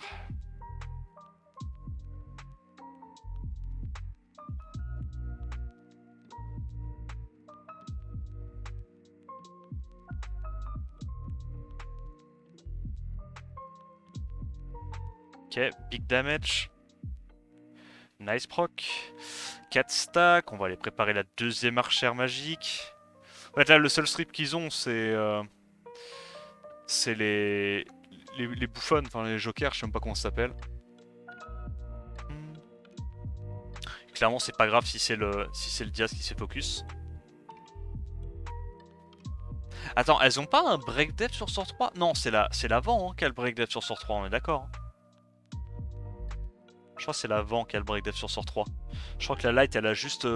Speaker 1: Ok, big damage. Nice proc. 4 stacks. On va aller préparer la deuxième archère magique. En fait, là, le seul strip qu'ils ont, c'est les bouffonnes, enfin les jokers, je sais même pas comment ça s'appelle. Clairement, c'est pas grave si c'est le Diaz qui se focus. Attends, elles ont pas un break dev sur sort 3? Non, c'est l'avant hein, qui a le break dev sur sort 3, on est d'accord. Je crois que c'est l'avant qui a le break dev sur sort 3. Je crois que la light elle a juste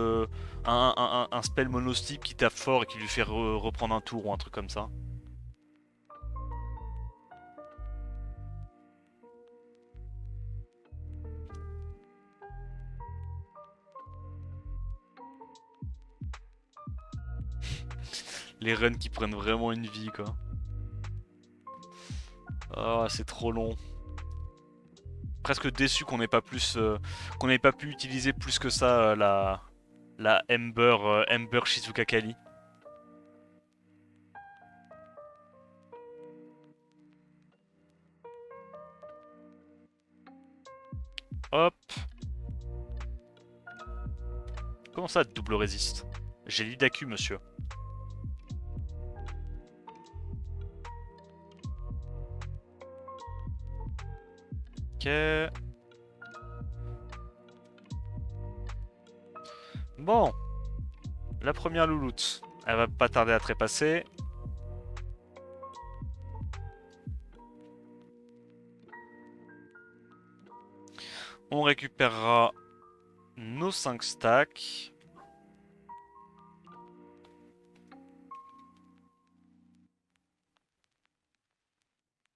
Speaker 1: un spell monostype qui tape fort et qui lui fait reprendre un tour ou un truc comme ça. Les runs qui prennent vraiment une vie quoi. Oh, c'est trop long. Presque déçu qu'on n'ait pas plus, qu'on n'ait pas pu utiliser plus que ça la Ember Shizuka Kali. Hop. Comment ça, double résiste? J'ai l'Idaku, monsieur. Ok. Bon. La première louloute. Elle va pas tarder à trépasser. On récupérera nos 5 stacks.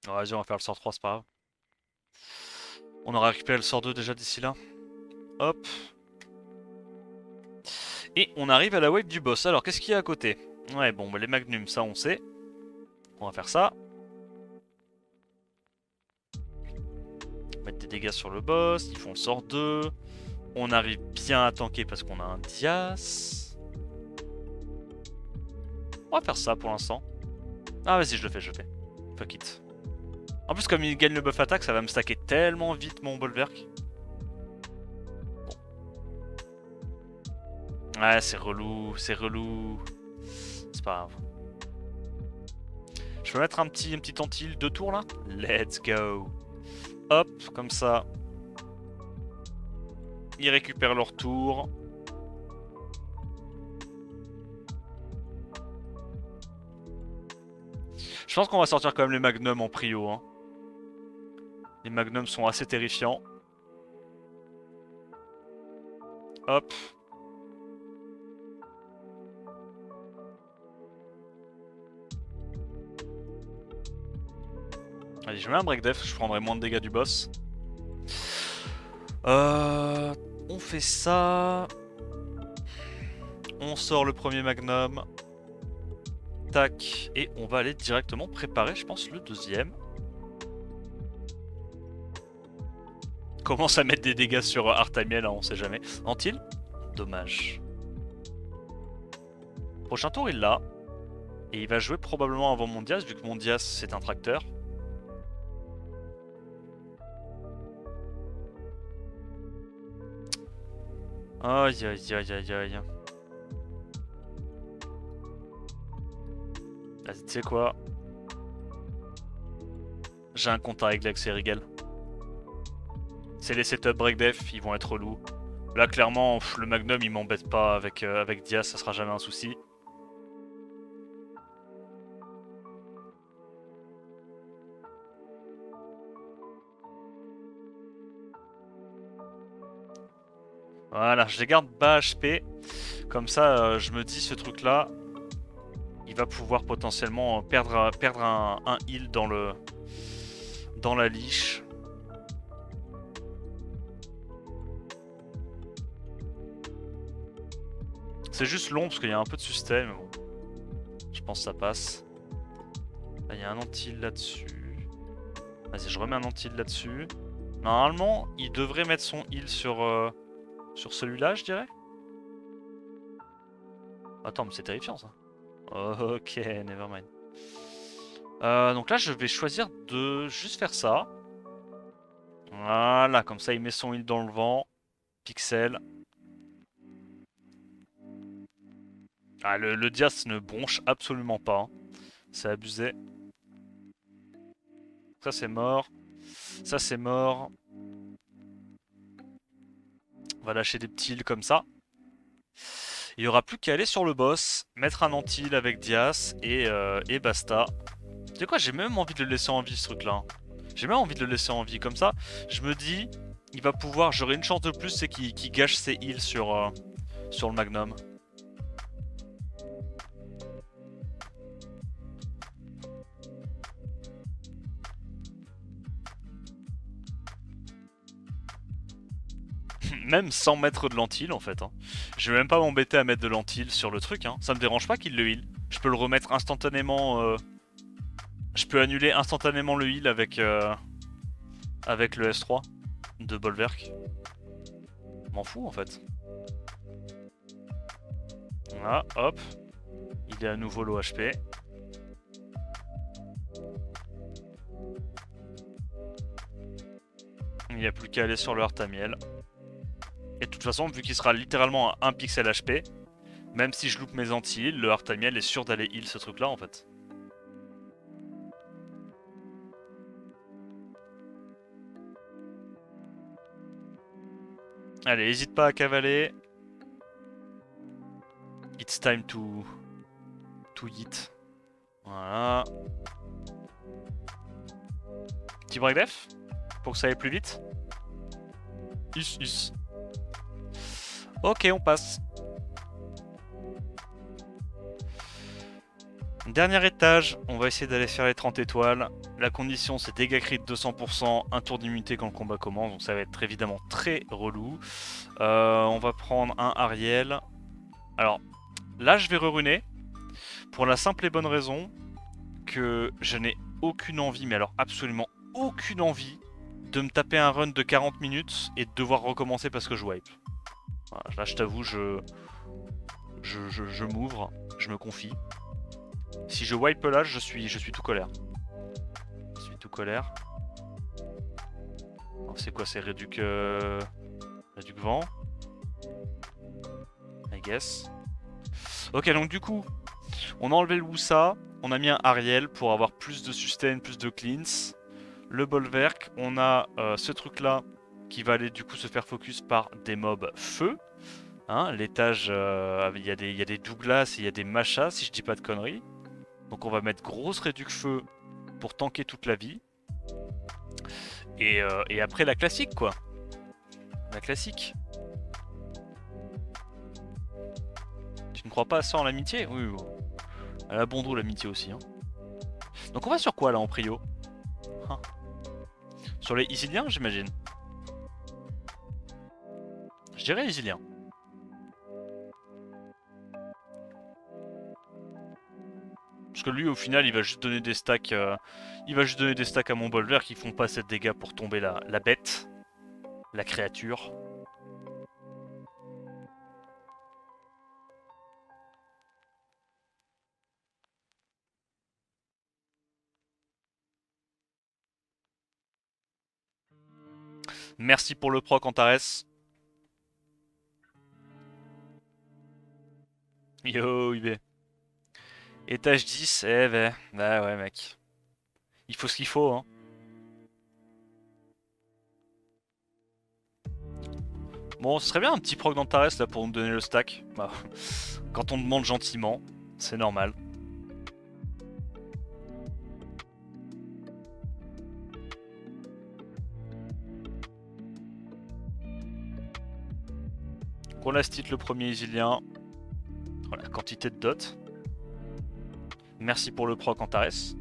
Speaker 1: Oh, vas-y, on va faire le sort 3, c'est pas grave. On aura récupéré le sort 2 déjà d'ici là. Hop. Et on arrive à la wave du boss. Alors, qu'est-ce qu'il y a à côté? Ouais, bon, bah, les magnums, ça, on sait. On va faire ça. Mettre des dégâts sur le boss. Ils font le sort 2. On arrive bien à tanker parce qu'on a un Dias. On va faire ça pour l'instant. Ah, vas-y, je le fais. Fuck it. En plus, comme il gagne le buff attaque, ça va me stacker tellement vite mon Bolverk. Ouais, c'est relou, c'est relou. C'est pas grave. Je peux mettre un petit anti-heal 2 tours là? Let's go. Hop, comme ça. Ils récupèrent leur tour. Je pense qu'on va sortir quand même les magnums en prio. Hein. Les magnums sont assez terrifiants. Hop. Allez, je mets un break def, je prendrai moins de dégâts du boss. On fait ça. On sort le premier magnum. Tac. Et on va aller directement préparer, je pense, le deuxième. Commence à mettre des dégâts sur Artamiel, hein, on sait jamais. Antil? Dommage. Prochain tour, il l'a. Et il va jouer probablement avant mon Dias, vu que mon Dias, c'est un tracteur. Aïe aïe aïe aïe aïe. Vas-y, tu sais quoi? J'ai un compte à régler avec ces Rigel. C'est les setups breakdef, ils vont être relous. Là, clairement, le Magnum, il m'embête pas avec, avec Dias, ça sera jamais un souci. Voilà, je les garde bas HP. Comme ça, je me dis, ce truc-là, il va pouvoir potentiellement perdre un heal dans la leash. C'est juste long parce qu'il y a un peu de sustain, mais bon. Je pense que ça passe. Ah, il y a un anti-heal là-dessus. Vas-y, je remets un anti-heal là-dessus. Normalement, il devrait mettre son heal sur celui-là, je dirais. Attends, mais c'est terrifiant ça. Ok, nevermind. Donc là, je vais choisir de juste faire ça. Voilà, comme ça, il met son heal dans le vent. Pixel. Ah, le Dias ne bronche absolument pas. Hein. C'est abusé. Ça, c'est mort. Ça, c'est mort. On va lâcher des petits heals comme ça. Il n'y aura plus qu'à aller sur le boss, mettre un anti-heal avec Dias et basta. Tu sais quoi, j'ai même envie de le laisser en vie ce truc-là. J'ai même envie de le laisser en vie comme ça. Je me dis, il va pouvoir, j'aurai une chance de plus, c'est qu'il gâche ses heals sur le Magnum. Même sans mettre de l'anti-heal en fait. Hein. Je vais même pas m'embêter à mettre de l'anti-heal sur le truc. Hein. Ça me dérange pas qu'il le heal. Je peux le remettre instantanément. Je peux annuler instantanément le heal avec le S3 de Bolverk. M'en fous en fait. Voilà, hop. Il est à nouveau low HP. Il n'y a plus qu'à aller sur le Artamiel. Et de toute façon, vu qu'il sera littéralement à 1 pixel HP, même si je loupe mes anti-heal, le Artamiel est sûr d'aller heal ce truc là en fait. Allez, n'hésite pas à cavaler. It's time to hit. Voilà. Petit break def pour que ça aille plus vite. Us. Ok, on passe. Dernier étage, on va essayer d'aller faire les 30 étoiles. La condition c'est dégâts crit de 200%, un tour d'immunité quand le combat commence, donc ça va être évidemment très relou. On va prendre un Ariel. Alors là je vais reruner, pour la simple et bonne raison que je n'ai aucune envie, mais alors absolument aucune envie, de me taper un run de 40 minutes et de devoir recommencer parce que je wipe. Voilà, là je t'avoue, je m'ouvre, je me confie. Si je wipe là, je suis tout colère. Je suis tout colère. C'est quoi, c'est réduc vent, I guess. Ok, donc du coup, on a enlevé le Wusa, on a mis un Ariel pour avoir plus de sustain, plus de cleans. Le Bolverk, on a ce truc là qui va aller du coup se faire focus par des mobs feu. Hein, l'étage, il y a des Douglas et il y a des Machas si je dis pas de conneries. Donc on va mettre grosse réduc feu pour tanker toute la vie. Et après la classique quoi. La classique. Tu ne crois pas à ça en l'amitié? Oui, oui. Elle a bon dos l'amitié aussi. Hein. Donc on va sur quoi là en prio? Hein. Sur les Isiliens j'imagine. Je dirais Isiliens. Parce que lui au final il va juste donner des stacks. Il va juste donner des stacks à mon bolver qui font pas assez de dégâts pour tomber la bête. La créature. Merci pour le proc Antares. Yo IB. Étage 10, eh ben. Bah ouais mec. Il faut ce qu'il faut hein. Bon, ce serait bien un petit proc d'Antares là pour nous donner le stack. Bah, quand on demande gentiment, c'est normal. On lastite le premier Isilien. Voilà, quantité de dot. Merci pour le proc Antares.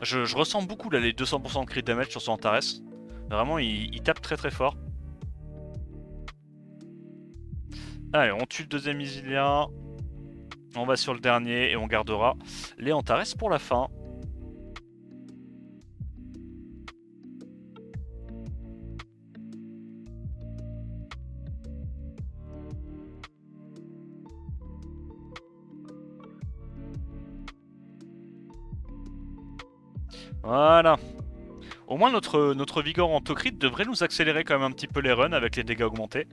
Speaker 1: Je ressens beaucoup là les 200% de crit damage sur son Antares. Vraiment, il tape très très fort. Allez, on tue le deuxième Isilien. On va sur le dernier et on gardera les Antares pour la fin. Voilà. Au moins notre vigueur en crit devrait nous accélérer quand même un petit peu les runs avec les dégâts augmentés.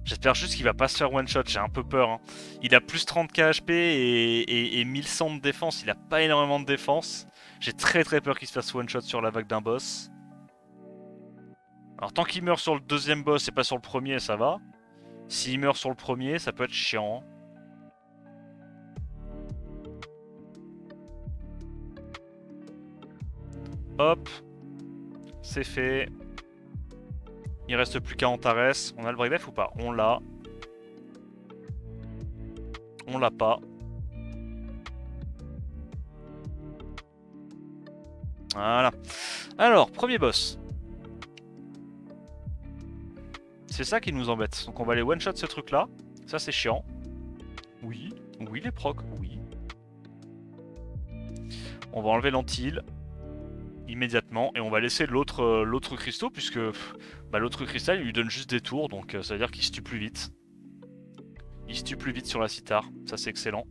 Speaker 1: J'espère juste qu'il va pas se faire one shot, j'ai un peu peur. Hein. Il a plus 30 HP et 1100 de défense, il a pas énormément de défense. J'ai très peur qu'il se fasse one shot sur la vague d'un boss. Alors tant qu'il meurt sur le deuxième boss et pas sur le premier, ça va. S'il meurt sur le premier, ça peut être chiant. Hop, c'est fait. Il reste plus qu'à Antares. On a le break def ou pas? On l'a. On l'a pas. Voilà. Alors, premier boss. C'est ça qui nous embête. Donc on va aller one-shot ce truc-là. Ça c'est chiant. Oui. Oui les procs. Oui. On va enlever l'anti-heal immédiatement et on va laisser l'autre cristaux puisque l'autre cristal il lui donne juste des tours donc ça veut dire qu'il se tue plus vite. Il se tue plus vite sur la Citar, ça c'est excellent.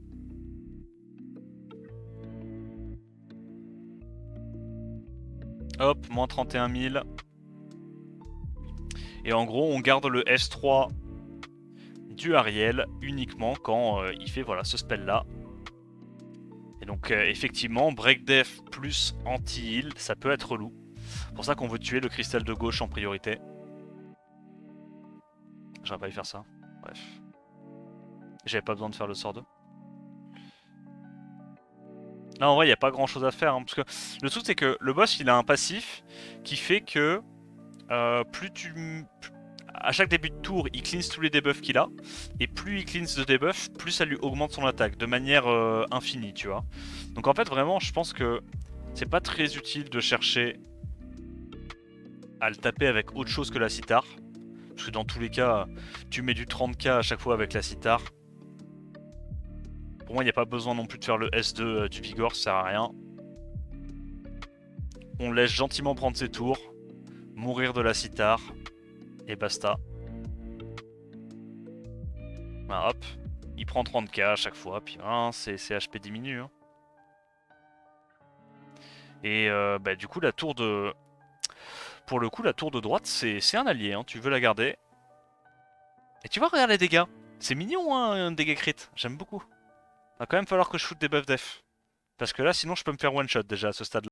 Speaker 1: Hop, moins 31 000. Et en gros on garde le S3 du Ariel uniquement quand il fait voilà ce spell là. Et donc effectivement, break def plus anti-heal, ça peut être relou. C'est pour ça qu'on veut tuer le cristal de gauche en priorité. J'aurais pas dû faire ça. Bref. J'avais pas besoin de faire le sort 2. Là en vrai il n'y a pas grand chose à faire. Hein, parce que le truc c'est que le boss il a un passif qui fait que plus tu... à chaque début de tour, il cleanse tous les debuffs qu'il a. Et plus il cleanse de debuffs, plus ça lui augmente son attaque, de manière infinie, tu vois. Donc en fait, vraiment, je pense que c'est pas très utile de chercher à le taper avec autre chose que la Citar. Parce que dans tous les cas, tu mets du 30k à chaque fois avec la Citar. Pour moi, il n'y a pas besoin non plus de faire le S2 du Vigor, ça sert à rien. On laisse gentiment prendre ses tours, mourir de la Citar, et basta. Bah, hop, il prend 30k à chaque fois, puis hein, ses HP diminuent. Hein. Et bah, du coup, la tour de... Pour le coup, la tour de droite, c'est un allié, hein. Tu veux la garder. Et tu vois, regarde les dégâts. C'est mignon, hein, un dégât crit. J'aime beaucoup. Va quand même falloir que je shoot des buffs def. Parce que là, sinon, je peux me faire one shot déjà à ce stade-là.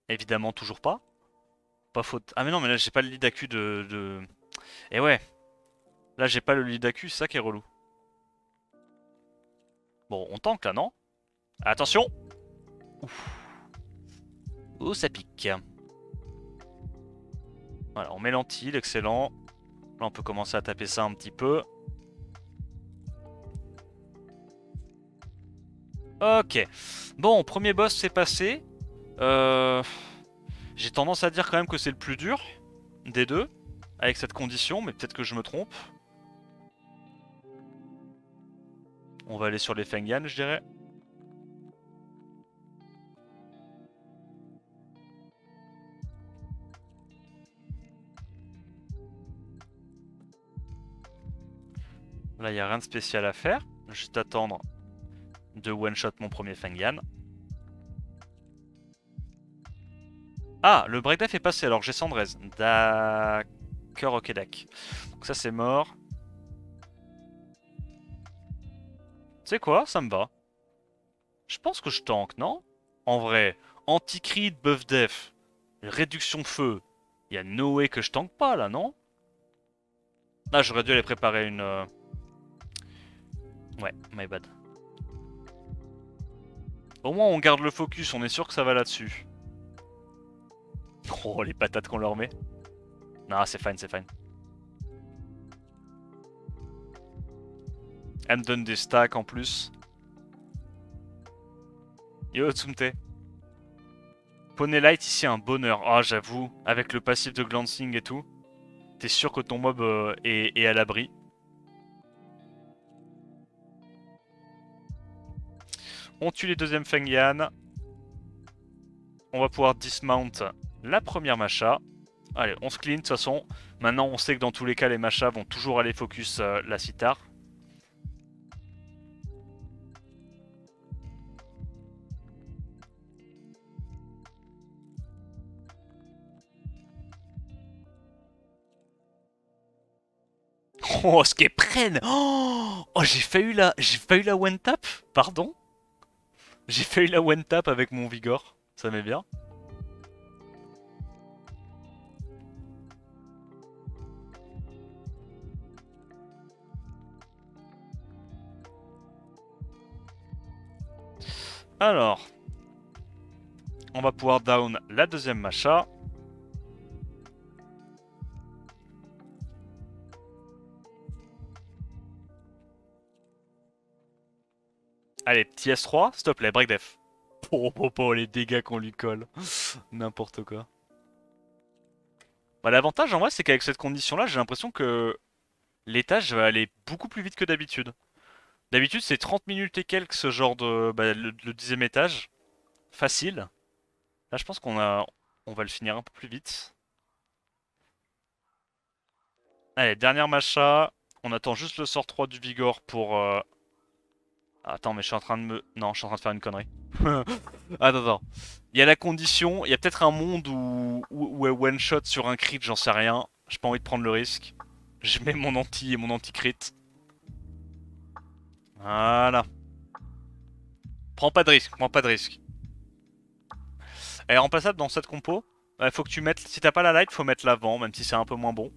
Speaker 1: Évidemment, toujours pas. Pas faute. Ah mais non, mais là, j'ai pas le lead AQ de... Et ouais, là, j'ai pas le lead AQ, c'est ça qui est relou. Bon, on tank là, non? Attention! Ouf. Oh, ça pique. Voilà, on met l'antil, excellent. Là, on peut commencer à taper ça un petit peu. Ok. Bon, premier boss, c'est passé. J'ai tendance à dire quand même que c'est le plus dur des deux, avec cette condition, mais peut-être que je me trompe. On va aller sur les Fengyans, je dirais. Là, il n'y a rien de spécial à faire. Juste attendre de one-shot mon premier Fengyan. Ah, le breakdef est passé alors que j'ai Sandrez. D'accord, ok, d'accord. Donc ça, c'est mort. Tu sais quoi? Ça me va. Je pense que je tank, non? En vrai, anti-crit, buff def, réduction feu. Il y a no way que je tank pas là, non? Là, j'aurais dû aller préparer une... Ouais, my bad. Au moins, on garde le focus, on est sûr que ça va là-dessus. Oh, les patates qu'on leur met. Non, c'est fine, c'est fine. Elle me donne des stacks en plus. Yo, Tsumte. Poney Light ici, un bonheur. Ah, j'avoue, avec le passif de glancing et tout, t'es sûr que ton mob est à l'abri. On tue les deuxièmes Fengyan. On va pouvoir dismount la première Masha. Allez, on se clean de toute façon. Maintenant, on sait que dans tous les cas, les Machas vont toujours aller focus la Citar. Oh, ce qu'elles prennent! Oh, j'ai failli la one tap. Pardon? J'ai failli la one tap avec mon Vigor. Ça m'est bien. Alors, on va pouvoir down la deuxième Macha. Allez, petit S3, s'il te plaît, break def. Les dégâts qu'on lui colle. N'importe quoi. Bah, l'avantage en vrai, c'est qu'avec cette condition-là, j'ai l'impression que l'étage va aller beaucoup plus vite que d'habitude. D'habitude, c'est 30 minutes et quelques ce genre de. Bah, le 10e étage. Facile. Là, je pense on va le finir un peu plus vite. Allez, dernière Macha. On attend juste le sort 3 du Vigor pour. Attends, mais je suis en train de me. Non, je suis en train de faire une connerie. Attends. Il y a la condition, il y a peut-être un monde où elle one shot sur un crit, j'en sais rien. J'ai pas envie de prendre le risque. Je mets mon anti et mon anti-crit. Voilà. Prends pas de risque, prends pas de risque. Elle est remplaçable dans cette compo. Faut que tu mettes. Si t'as pas la light, faut mettre l'avant, même si c'est un peu moins bon.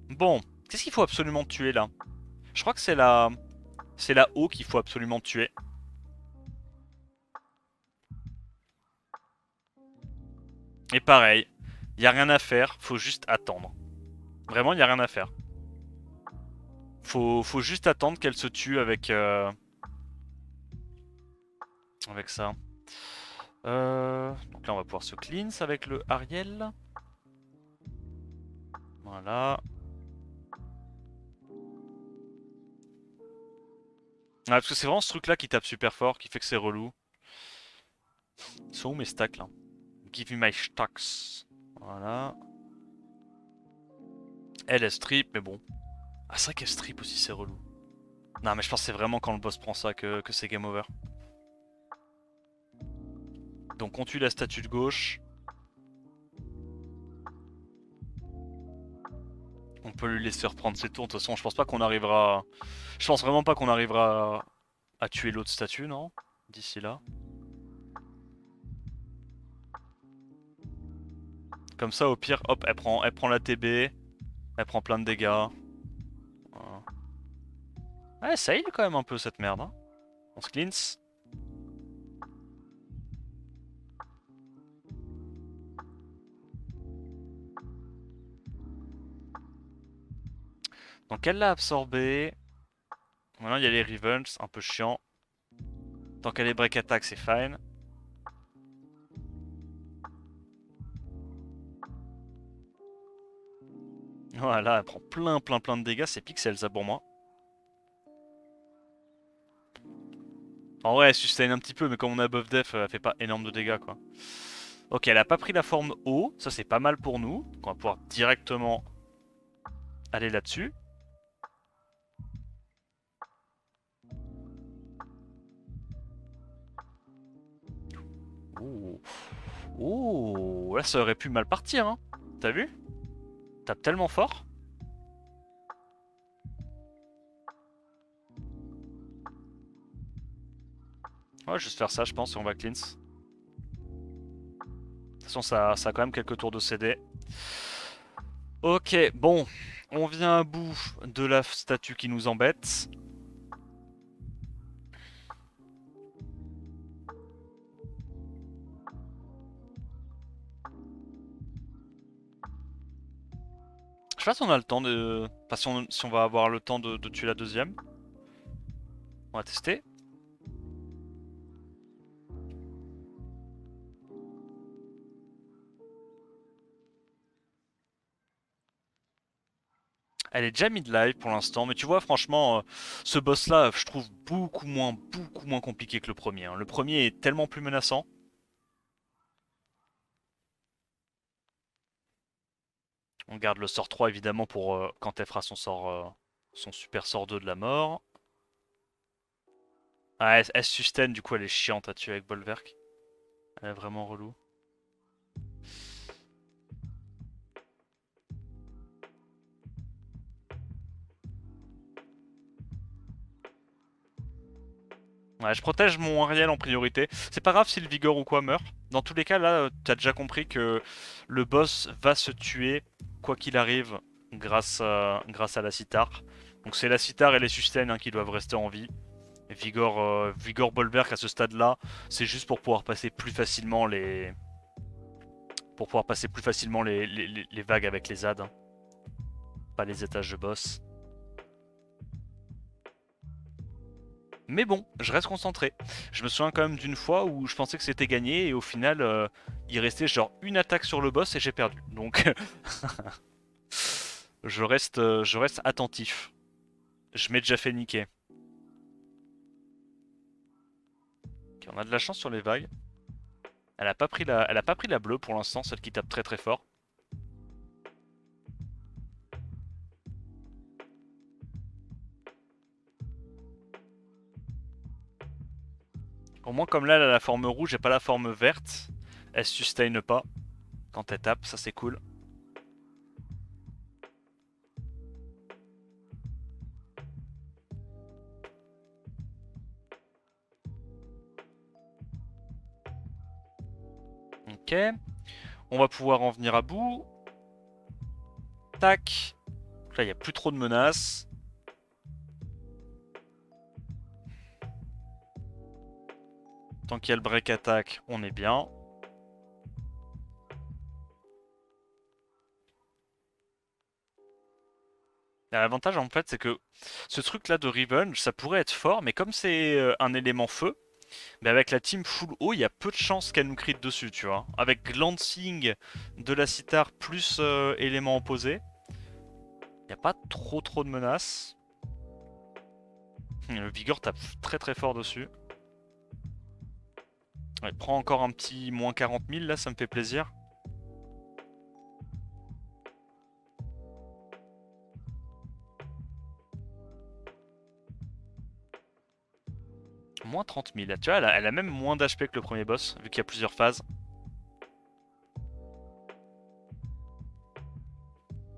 Speaker 1: Bon, qu'est-ce qu'il faut absolument tuer là? Je crois que c'est la. C'est la haut qu'il faut absolument tuer. Et pareil, y a rien à faire, faut juste attendre. Vraiment, y a rien à faire. Faut juste attendre qu'elle se tue avec avec ça. Donc là, on va pouvoir se cleanse avec le Ariel. Voilà. Ah, parce que c'est vraiment ce truc-là qui tape super fort, qui fait que c'est relou. Ils sont où mes stacks là? Give me my stacks. Voilà. Elle strip, mais bon. Ah, c'est vrai qu'elle strip aussi, c'est relou. Non, mais je pense que c'est vraiment quand le boss prend ça que c'est game over. Donc on tue la statue de gauche. On peut lui laisser reprendre ses tours. De toute façon, je pense pas qu'on arrivera. Je pense vraiment pas qu'on arrivera à tuer l'autre statue, non? D'ici là. Comme ça, au pire, hop, elle prend la TB. Elle prend plein de dégâts. Voilà. Ouais, ça heal quand même un peu cette merde. Hein. On se cleanse. Donc elle l'a absorbé. Maintenant il y a les Revenge, un peu chiant. Tant qu'elle est break attack, c'est fine. Voilà, elle prend plein de dégâts, c'est pixels ça pour moi. En vrai, elle sustain un petit peu, mais comme on a buff def, elle fait pas énorme de dégâts quoi. Ok, elle a pas pris la forme haut, ça c'est pas mal pour nous. Donc on va pouvoir directement aller là-dessus. Oh. Oh, là ça aurait pu mal partir, hein. T'as vu? Tape tellement fort. Ouais, juste faire ça, je pense, et on va cleanse. De toute façon, ça a quand même quelques tours de CD. Ok, bon. On vient à bout de la statue qui nous embête. Je sais pas si on a le temps de... Enfin, si on va avoir le temps de tuer la deuxième. On va tester. Elle est déjà mid-life pour l'instant, mais tu vois, franchement, ce boss-là, je trouve beaucoup moins compliqué que le premier, hein. Le premier est tellement plus menaçant. On garde le sort 3 évidemment pour quand elle fera son sort, son super sort 2 de la mort. Ah, elle se sustain, du coup elle est chiante à tuer avec Bolverk. Elle est vraiment relou. Ouais, je protège mon Ariel en priorité. C'est pas grave si le Vigor ou quoi meurt. Dans tous les cas, là, t'as déjà compris que le boss va se tuer, quoi qu'il arrive, grâce à la Citar. Donc c'est la Citar et les Sustains, hein, qui doivent rester en vie. Et Vigor Bolverk à ce stade-là, c'est juste pour pouvoir passer plus facilement les vagues avec les ZAD, hein, pas les étages de boss. Mais bon, je reste concentré. Je me souviens quand même d'une fois où je pensais que c'était gagné et au final, il restait genre une attaque sur le boss et j'ai perdu. Donc, je reste attentif. Je m'ai déjà fait niquer. Ok, on a de la chance sur les vagues. Elle a pas pris la bleue pour l'instant, celle qui tape très fort. Au moins, comme là, elle a la forme rouge et pas la forme verte, elle se sustain pas quand elle tape, ça c'est cool. Ok, on va pouvoir en venir à bout. Tac. Là, il n'y a plus trop de menaces. Tant qu'il y a le break attack, on est bien. L'avantage en fait, c'est que ce truc là de Revenge, ça pourrait être fort, mais comme c'est un élément feu, mais avec la team full eau, il y a peu de chances qu'elle nous crit dessus, tu vois. Avec Glancing de la Citar plus élément opposé, il n'y a pas trop de menaces. Le Vigor tape très fort dessus. Ouais, prend encore un petit moins 40 000 là, ça me fait plaisir. Moins 30 000. Tu vois, elle a même moins d'HP que le premier boss, vu qu'il y a plusieurs phases.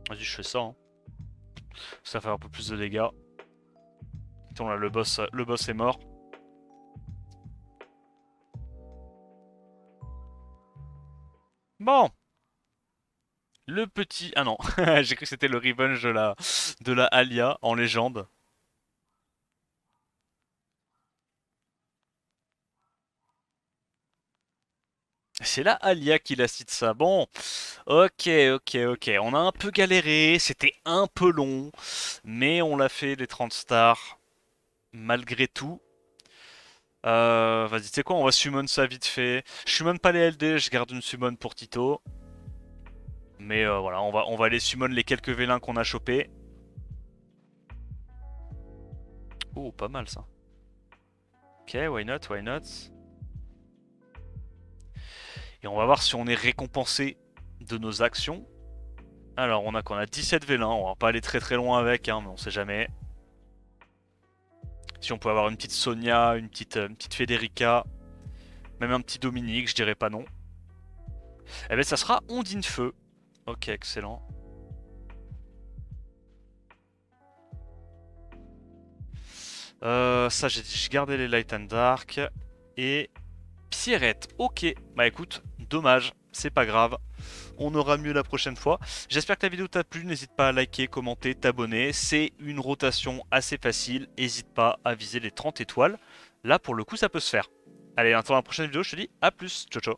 Speaker 1: Vas-y, je fais ça, hein. Ça fait un peu plus de dégâts. Attends, là, le boss est mort. Bon, le petit... Ah non, j'ai cru que c'était le revenge de la Alia en légende. C'est la Alia qui la cite ça. Bon, ok. On a un peu galéré, c'était un peu long, mais on l'a fait les 30 stars, malgré tout. Vas-y, tu sais quoi, on va summon ça vite fait. Je summon pas les LD, je garde une summon pour Tito. Mais voilà, on va aller summon les quelques vélins qu'on a chopés. Oh, pas mal ça. Ok, why not. Et on va voir si on est récompensé de nos actions. Alors, on a qu'on a 17 vélins, on va pas aller très très loin avec, hein, mais on sait jamais. Si on peut avoir une petite Sonia, une petite Federica, même un petit Dominique, je dirais pas non. Eh ben, ça sera Ondine Feu. Ok, excellent. Ça, j'ai gardé les Light and Dark. Et Pierrette, ok. Bah écoute, dommage, c'est pas grave. On aura mieux la prochaine fois. J'espère que la vidéo t'a plu. N'hésite pas à liker, commenter, t'abonner. C'est une rotation assez facile. N'hésite pas à viser les 30 étoiles. Là, pour le coup, ça peut se faire. Allez, attends la prochaine vidéo. Je te dis à plus. Ciao, ciao.